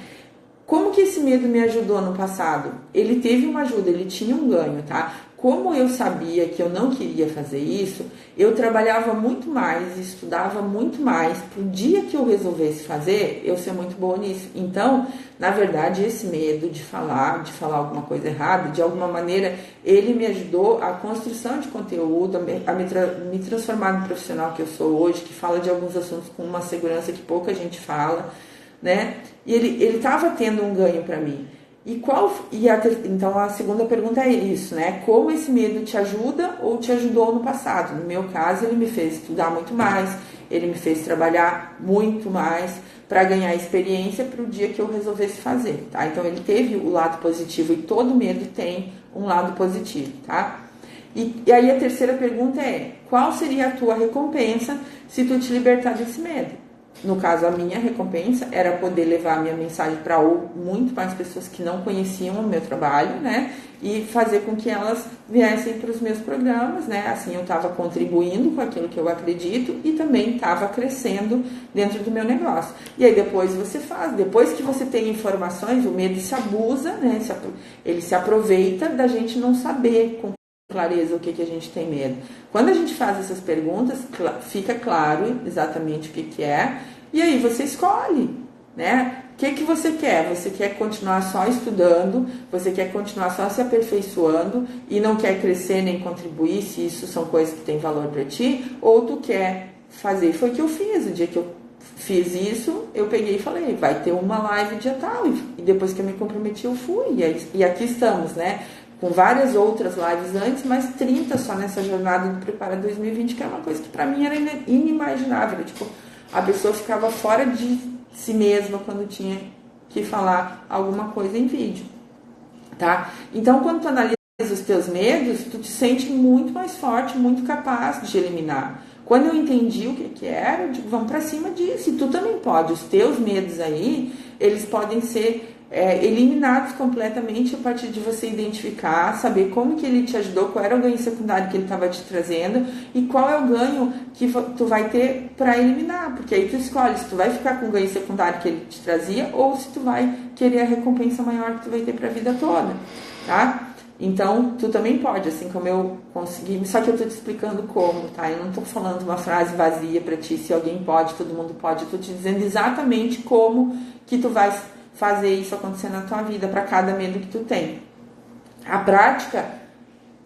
A: Como que esse medo me ajudou no passado? Ele teve uma ajuda, ele tinha um ganho, tá? Como eu sabia que eu não queria fazer isso, eu trabalhava muito mais, estudava muito mais, pro dia que eu resolvesse fazer, eu ser muito boa nisso. Então, na verdade, esse medo de falar alguma coisa errada, de alguma maneira, ele me ajudou a construção de conteúdo, a me transformar no profissional que eu sou hoje, que fala de alguns assuntos com uma segurança que pouca gente fala, né? E ele estava tendo um ganho para mim. Então a segunda pergunta é isso, né? Como esse medo te ajuda ou te ajudou no passado? No meu caso, ele me fez estudar muito mais, ele me fez trabalhar muito mais para ganhar experiência para o dia que eu resolvesse fazer, tá? Então ele teve o lado positivo e todo medo tem um lado positivo, tá? E aí a terceira pergunta é: qual seria a tua recompensa se tu te libertar desse medo? No caso, a minha recompensa era poder levar a minha mensagem para muito mais pessoas que não conheciam o meu trabalho, né? E fazer com que elas viessem para os meus programas, né? Assim eu estava contribuindo com aquilo que eu acredito e também estava crescendo dentro do meu negócio. E aí depois depois que você tem informações, o medo se abusa, né? Ele se aproveita da gente não saber com clareza o que a gente tem medo. Quando a gente faz essas perguntas, fica claro exatamente o que é, e aí você escolhe, né? O que você quer? Você quer continuar só estudando, você quer continuar só se aperfeiçoando e não quer crescer nem contribuir, se isso são coisas que têm valor para ti, ou tu quer fazer? Foi o que eu fiz. O dia que eu fiz isso, eu peguei e falei, vai ter uma live dia tal, e depois que eu me comprometi eu fui, e aqui estamos, né? Com várias outras lives antes, mas 30 só nessa jornada do Prepara 2020, que é uma coisa que para mim era inimaginável. Tipo, a pessoa ficava fora de si mesma quando tinha que falar alguma coisa em vídeo, tá? Então, quando tu analisa os teus medos, tu te sente muito mais forte, muito capaz de eliminar. Quando eu entendi o que era, eu digo, vamos para cima disso. E tu também pode. Os teus medos aí, eles podem ser eliminados completamente a partir de você identificar, saber como que ele te ajudou, qual era o ganho secundário que ele estava te trazendo e qual é o ganho que tu vai ter para eliminar, porque aí tu escolhe se tu vai ficar com o ganho secundário que ele te trazia ou se tu vai querer a recompensa maior que tu vai ter para a vida toda, tá? Então, tu também pode, assim como eu consegui, só que eu tô te explicando como, tá? Eu não tô falando uma frase vazia para ti, se alguém pode, todo mundo pode, eu tô te dizendo exatamente como que tu vai fazer isso acontecer na tua vida para cada medo que tu tem. A prática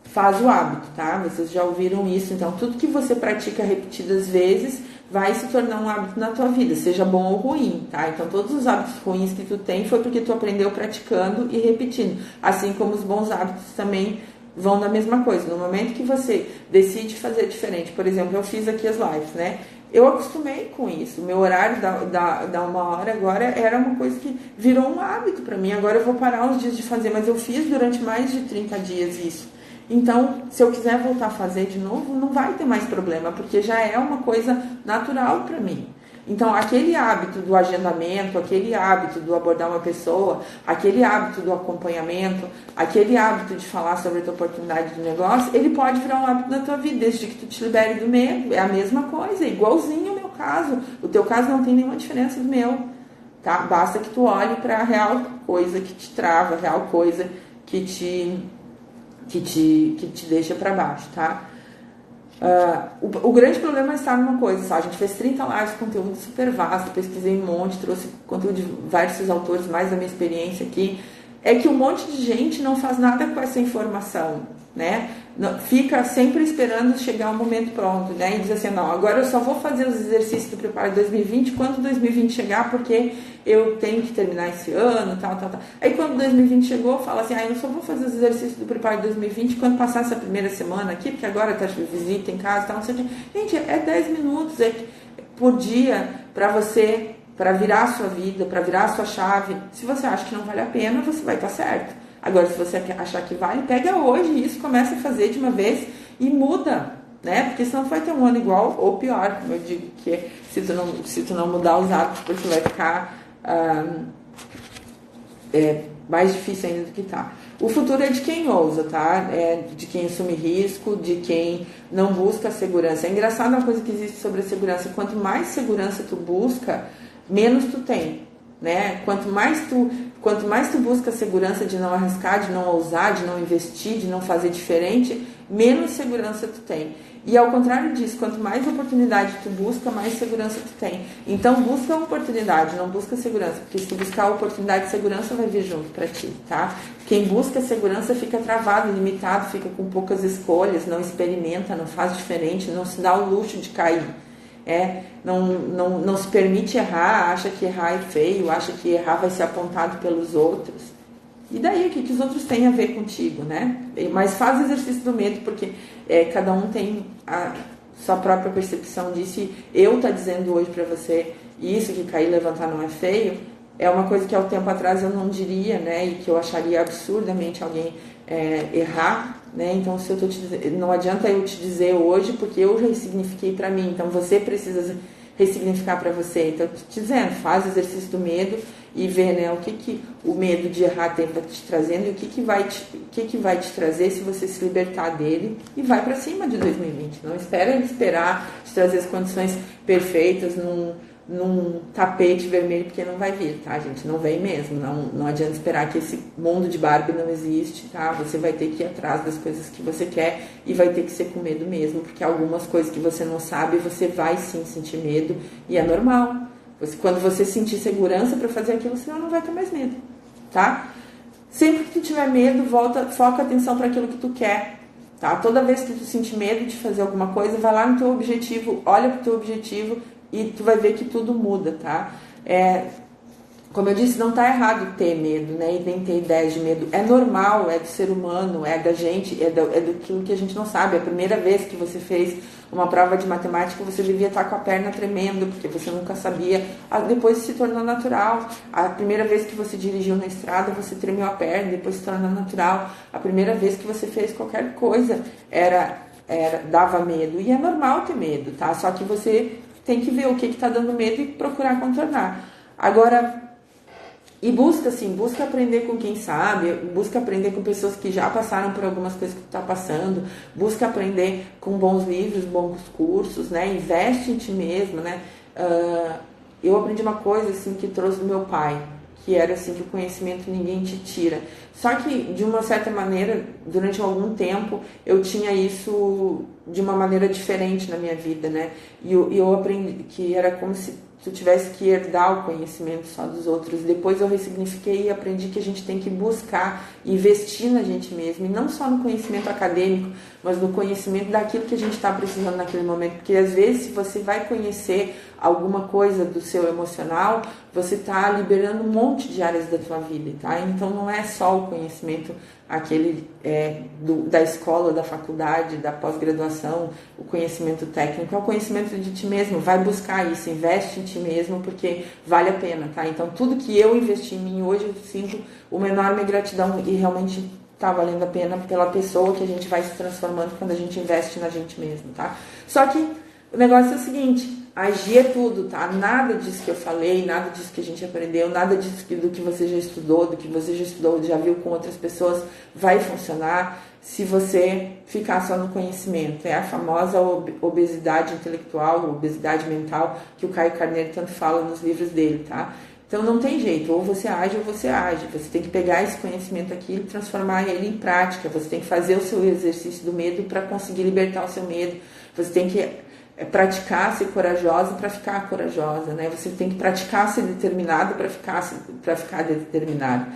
A: faz o hábito, tá? Vocês já ouviram isso, então tudo que você pratica repetidas vezes vai se tornar um hábito na tua vida, seja bom ou ruim, tá? Então todos os hábitos ruins que tu tem foi porque tu aprendeu praticando e repetindo, assim como os bons hábitos também vão na mesma coisa. No momento que você decide fazer diferente, por exemplo, eu fiz aqui as lives, né? Eu acostumei com isso. O meu horário da 1 hora agora era uma coisa que virou um hábito para mim. Agora eu vou parar uns dias de fazer, mas eu fiz durante mais de 30 dias isso. Então, se eu quiser voltar a fazer de novo, não vai ter mais problema, porque já é uma coisa natural para mim. Então, aquele hábito do agendamento, aquele hábito do abordar uma pessoa, aquele hábito do acompanhamento, aquele hábito de falar sobre a tua oportunidade de negócio, ele pode virar um hábito na tua vida, desde que tu te libere do medo. É a mesma coisa, é igualzinho o meu caso. O teu caso não tem nenhuma diferença do meu, tá? Basta que tu olhe para a real coisa que te trava, a real coisa que te deixa para baixo, tá? O grande problema está numa coisa, só a gente fez 30 lives, conteúdo super vasto, pesquisei um monte, trouxe conteúdo de vários autores, mais da minha experiência aqui, é que um monte de gente não faz nada com essa informação, né? Fica sempre esperando chegar o momento pronto, né? E diz assim, não, agora eu só vou fazer os exercícios do Preparo 2020 quando 2020 chegar, porque eu tenho que terminar esse ano, tal. Aí quando 2020 chegou, fala assim, eu só vou fazer os exercícios do Preparo 2020 quando passar essa primeira semana aqui, porque agora tá de visita em casa, tal, não sei o que. Gente, é 10 minutos por dia para você, para virar a sua vida, para virar a sua chave. Se você acha que não vale a pena, você vai estar certo. Agora, se você achar que vale, pega hoje isso, começa a fazer de uma vez e muda, né? Porque senão vai ter um ano igual ou pior, como eu digo, que se tu não mudar os hábitos, porque vai ficar mais difícil ainda do que tá. O futuro é de quem ousa, tá? É de quem assume risco, de quem não busca segurança. É engraçado uma coisa que existe sobre a segurança. Quanto mais segurança tu busca, menos tu tem, né? Quanto mais tu busca a segurança de não arriscar, de não ousar, de não investir, de não fazer diferente, menos segurança tu tem. E ao contrário disso, quanto mais oportunidade tu busca, mais segurança tu tem. Então busca a oportunidade, não busca segurança, porque se tu buscar a oportunidade, segurança vai vir junto para ti, tá? Quem busca segurança fica travado, limitado, fica com poucas escolhas, não experimenta, não faz diferente, não se dá o luxo de cair. Não se permite errar, acha que errar é feio, acha que errar vai ser apontado pelos outros. E daí, o que os outros têm a ver contigo, né? Mas faz o exercício do medo, porque cada um tem a sua própria percepção disso. E eu tá dizendo hoje para você isso, que cair e levantar não é feio, é uma coisa que há um tempo atrás eu não diria, né? E que eu acharia absurdamente alguém errar, né? Então, se eu tô te dizendo, não adianta eu te dizer hoje, porque eu já ressignifiquei para mim. Então, você precisa ressignificar para você. Então, te dizendo, faz o exercício do medo e vê, né, o que o medo de errar tem para te trazendo e o que vai te trazer se você se libertar dele e vai para cima de 2020. Não espera ele esperar te trazer as condições perfeitas num tapete vermelho, porque não vai vir, tá, gente? Não vem mesmo. Não adianta esperar que esse mundo de Barbie não existe, tá? Você vai ter que ir atrás das coisas que você quer e vai ter que ser com medo mesmo, porque algumas coisas que você não sabe, você vai sim sentir medo e é normal. Quando você sentir segurança para fazer aquilo, senão não vai ter mais medo, tá? Sempre que tu tiver medo, foca a atenção para aquilo que tu quer, tá? Toda vez que tu sentir medo de fazer alguma coisa, vai lá no teu objetivo, olha pro teu objetivo e tu vai ver que tudo muda, tá? Como eu disse, não tá errado ter medo, né? E nem ter ideias de medo. É normal, é do ser humano, é da gente, é daquilo que a gente não sabe. A primeira vez que você fez uma prova de matemática, você devia estar com a perna tremendo, porque você nunca sabia. Depois se tornou natural. A primeira vez que você dirigiu na estrada, você tremeu a perna, depois se tornou natural. A primeira vez que você fez qualquer coisa, dava medo. E é normal ter medo, tá? Só que você tem que ver o que está dando medo e procurar contornar. Agora, e busca aprender com quem sabe, busca aprender com pessoas que já passaram por algumas coisas que tu tá passando, busca aprender com bons livros, bons cursos, né? Investe em ti mesmo, né? Eu aprendi uma coisa, assim, que trouxe do meu pai, que era, assim, que o conhecimento ninguém te tira. Só que, de uma certa maneira, durante algum tempo, eu tinha isso de uma maneira diferente na minha vida, né? E eu aprendi que era como se tu tivesse que herdar o conhecimento só dos outros. Depois eu ressignifiquei e aprendi que a gente tem que buscar, investir na gente mesmo, e não só no conhecimento acadêmico, mas no conhecimento daquilo que a gente está precisando naquele momento. Porque às vezes, se você vai conhecer alguma coisa do seu emocional, você está liberando um monte de áreas da tua vida, tá? Então não é só o conhecimento aquele da escola, da faculdade, da pós-graduação, o conhecimento técnico, é o conhecimento de ti mesmo. Vai buscar isso, investe em ti mesmo, porque vale a pena, tá? Então tudo que eu investi em mim hoje, eu sinto uma enorme gratidão e realmente tá valendo a pena pela pessoa que a gente vai se transformando quando a gente investe na gente mesmo, tá? Só que o negócio é o seguinte, agir é tudo, tá? Nada disso que eu falei, nada disso que a gente aprendeu, nada disso do que você já estudou, já viu com outras pessoas, vai funcionar se você ficar só no conhecimento. É a famosa obesidade intelectual, obesidade mental, que o Caio Carneiro tanto fala nos livros dele, tá? Então não tem jeito, ou você age ou você age. Você tem que pegar esse conhecimento aqui e transformar ele em prática. Você tem que fazer o seu exercício do medo para conseguir libertar o seu medo. Você tem que praticar ser corajosa para ficar corajosa, né? Você tem que praticar ser determinado para ficar determinado.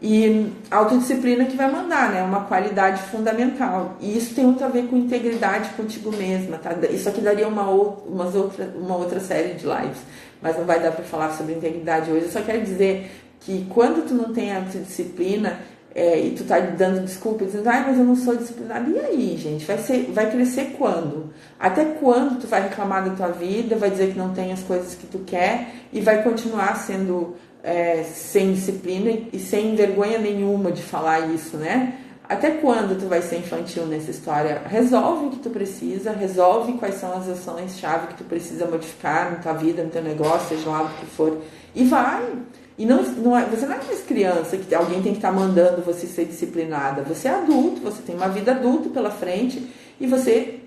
A: E autodisciplina que vai mandar, né? Uma qualidade fundamental. E isso tem muito a ver com integridade contigo mesma, tá? Isso aqui daria uma outra série de lives, mas não vai dar para falar sobre integridade hoje. Eu só quero dizer que quando tu não tem autodisciplina e tu tá dando desculpa, dizendo, mas eu não sou disciplinada, e aí, gente? Vai crescer quando? Até quando tu vai reclamar da tua vida, vai dizer que não tem as coisas que tu quer e vai continuar sendo sem disciplina e sem vergonha nenhuma de falar isso, né? Até quando tu vai ser infantil nessa história? Resolve o que tu precisa, resolve quais são as ações-chave que tu precisa modificar na tua vida, no teu negócio, seja lá o que for, e vai. E você não é mais criança que alguém tem que estar mandando você ser disciplinada. Você é adulto, você tem uma vida adulta pela frente e você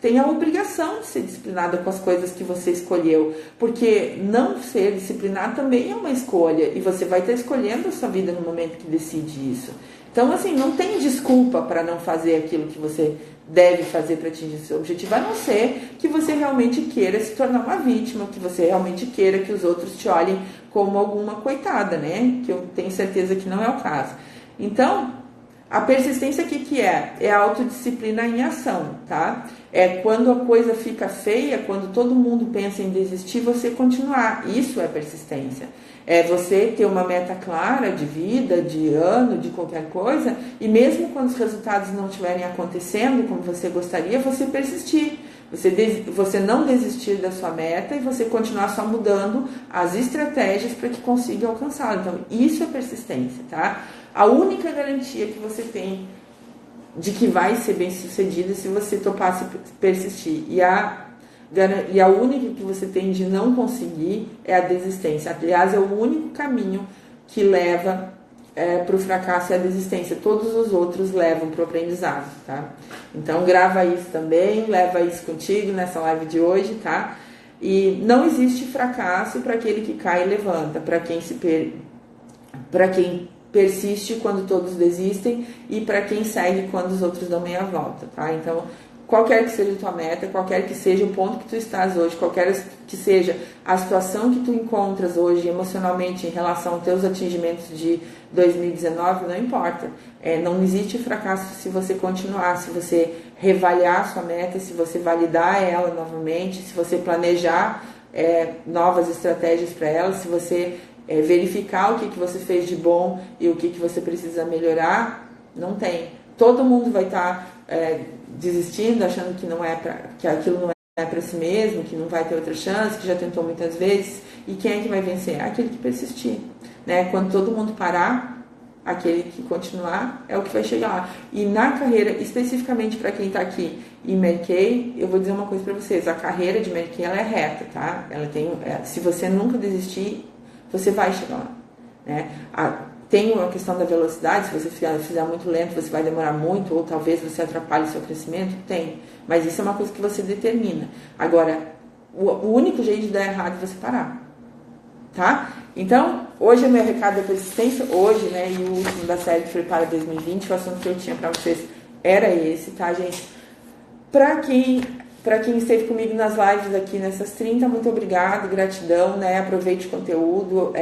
A: tem a obrigação de ser disciplinada com as coisas que você escolheu, porque não ser disciplinado também é uma escolha e você vai estar escolhendo a sua vida no momento que decide isso. Então, assim, não tem desculpa para não fazer aquilo que você deve fazer para atingir seu objetivo, a não ser que você realmente queira se tornar uma vítima, que você realmente queira que os outros te olhem como alguma coitada, né? Que eu tenho certeza que não é o caso. Então, a persistência aqui que é a autodisciplina em ação, tá? É quando a coisa fica feia, quando todo mundo pensa em desistir, você continuar. Isso é persistência. É você ter uma meta clara de vida, de ano, de qualquer coisa, e mesmo quando os resultados não estiverem acontecendo como você gostaria, você persistir. Você não desistir da sua meta e você continuar só mudando as estratégias para que consiga alcançá-la. Então, isso é persistência, tá? A única garantia que você tem de que vai ser bem sucedido é se você topar se persistir. E a única que você tem de não conseguir é a desistência. Aliás, é o único caminho que leva para o fracasso e a desistência. Todos os outros levam para o aprendizado, tá? Então, grava isso também, leva isso contigo nessa live de hoje, tá? E não existe fracasso para aquele que cai e levanta, para quem persiste quando todos desistem e para quem segue quando os outros dão meia volta, tá? Então, qualquer que seja a tua meta, qualquer que seja o ponto que tu estás hoje, qualquer que seja a situação que tu encontras hoje emocionalmente em relação aos teus atingimentos de 2019, não importa. Não existe fracasso se você continuar, se você reavaliar a sua meta, se você validar ela novamente, se você planejar novas estratégias para ela, se você verificar o que você fez de bom e o que você precisa melhorar. Não tem. Todo mundo vai estar desistindo, achando que aquilo não é para si mesmo, que não vai ter outra chance, que já tentou muitas vezes. E quem é que vai vencer? Aquele que persistir, né? Quando todo mundo parar, aquele que continuar é o que vai chegar lá. E na carreira, especificamente para quem está aqui em Mary Kay, eu vou dizer uma coisa para vocês: a carreira de Mary Kay, ela é reta, tá? Ela tem, se você nunca desistir, você vai chegar lá, né? Tem a questão da velocidade, se você fizer muito lento, você vai demorar muito, ou talvez você atrapalhe o seu crescimento, tem. Mas isso é uma coisa que você determina. Agora, o único jeito de dar errado é você parar, tá? Então, hoje o meu recado é persistência, hoje, né, e o último da série que foi para 2020, o assunto que eu tinha para vocês era esse, tá, gente? Para quem esteve comigo nas lives aqui nessas 30, muito obrigado, gratidão, né? Aproveite o conteúdo,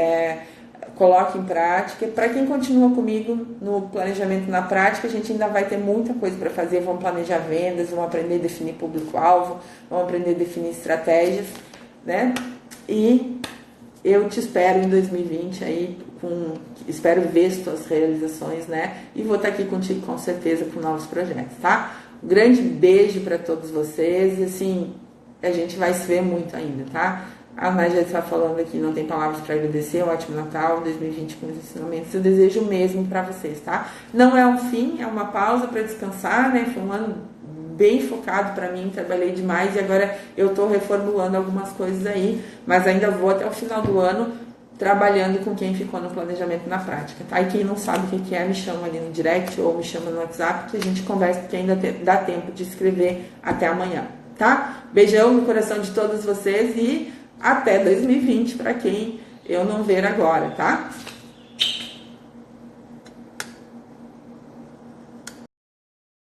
A: coloque em prática. Para quem continua comigo no planejamento na prática, a gente ainda vai ter muita coisa para fazer. Vamos planejar vendas, vamos aprender a definir público-alvo, vamos aprender a definir estratégias, né? E eu te espero em 2020 aí, espero ver as tuas realizações, né? E vou estar aqui contigo com certeza com novos projetos, tá? Um grande beijo para todos vocês e assim, a gente vai se ver muito ainda, tá? A Ana já está falando aqui, não tem palavras para agradecer, um ótimo Natal, 2020 com os ensinamentos, eu desejo o mesmo para vocês, tá? Não é um fim, é uma pausa para descansar, né? Foi um ano bem focado para mim, trabalhei demais e agora eu estou reformulando algumas coisas aí, mas ainda vou até o final do ano trabalhando com quem ficou no planejamento na prática, tá? E quem não sabe o que é, me chama ali no direct ou me chama no WhatsApp que a gente conversa, porque ainda dá tempo de escrever até amanhã, tá? Beijão no coração de todos vocês e até 2020 para quem eu não ver agora, tá?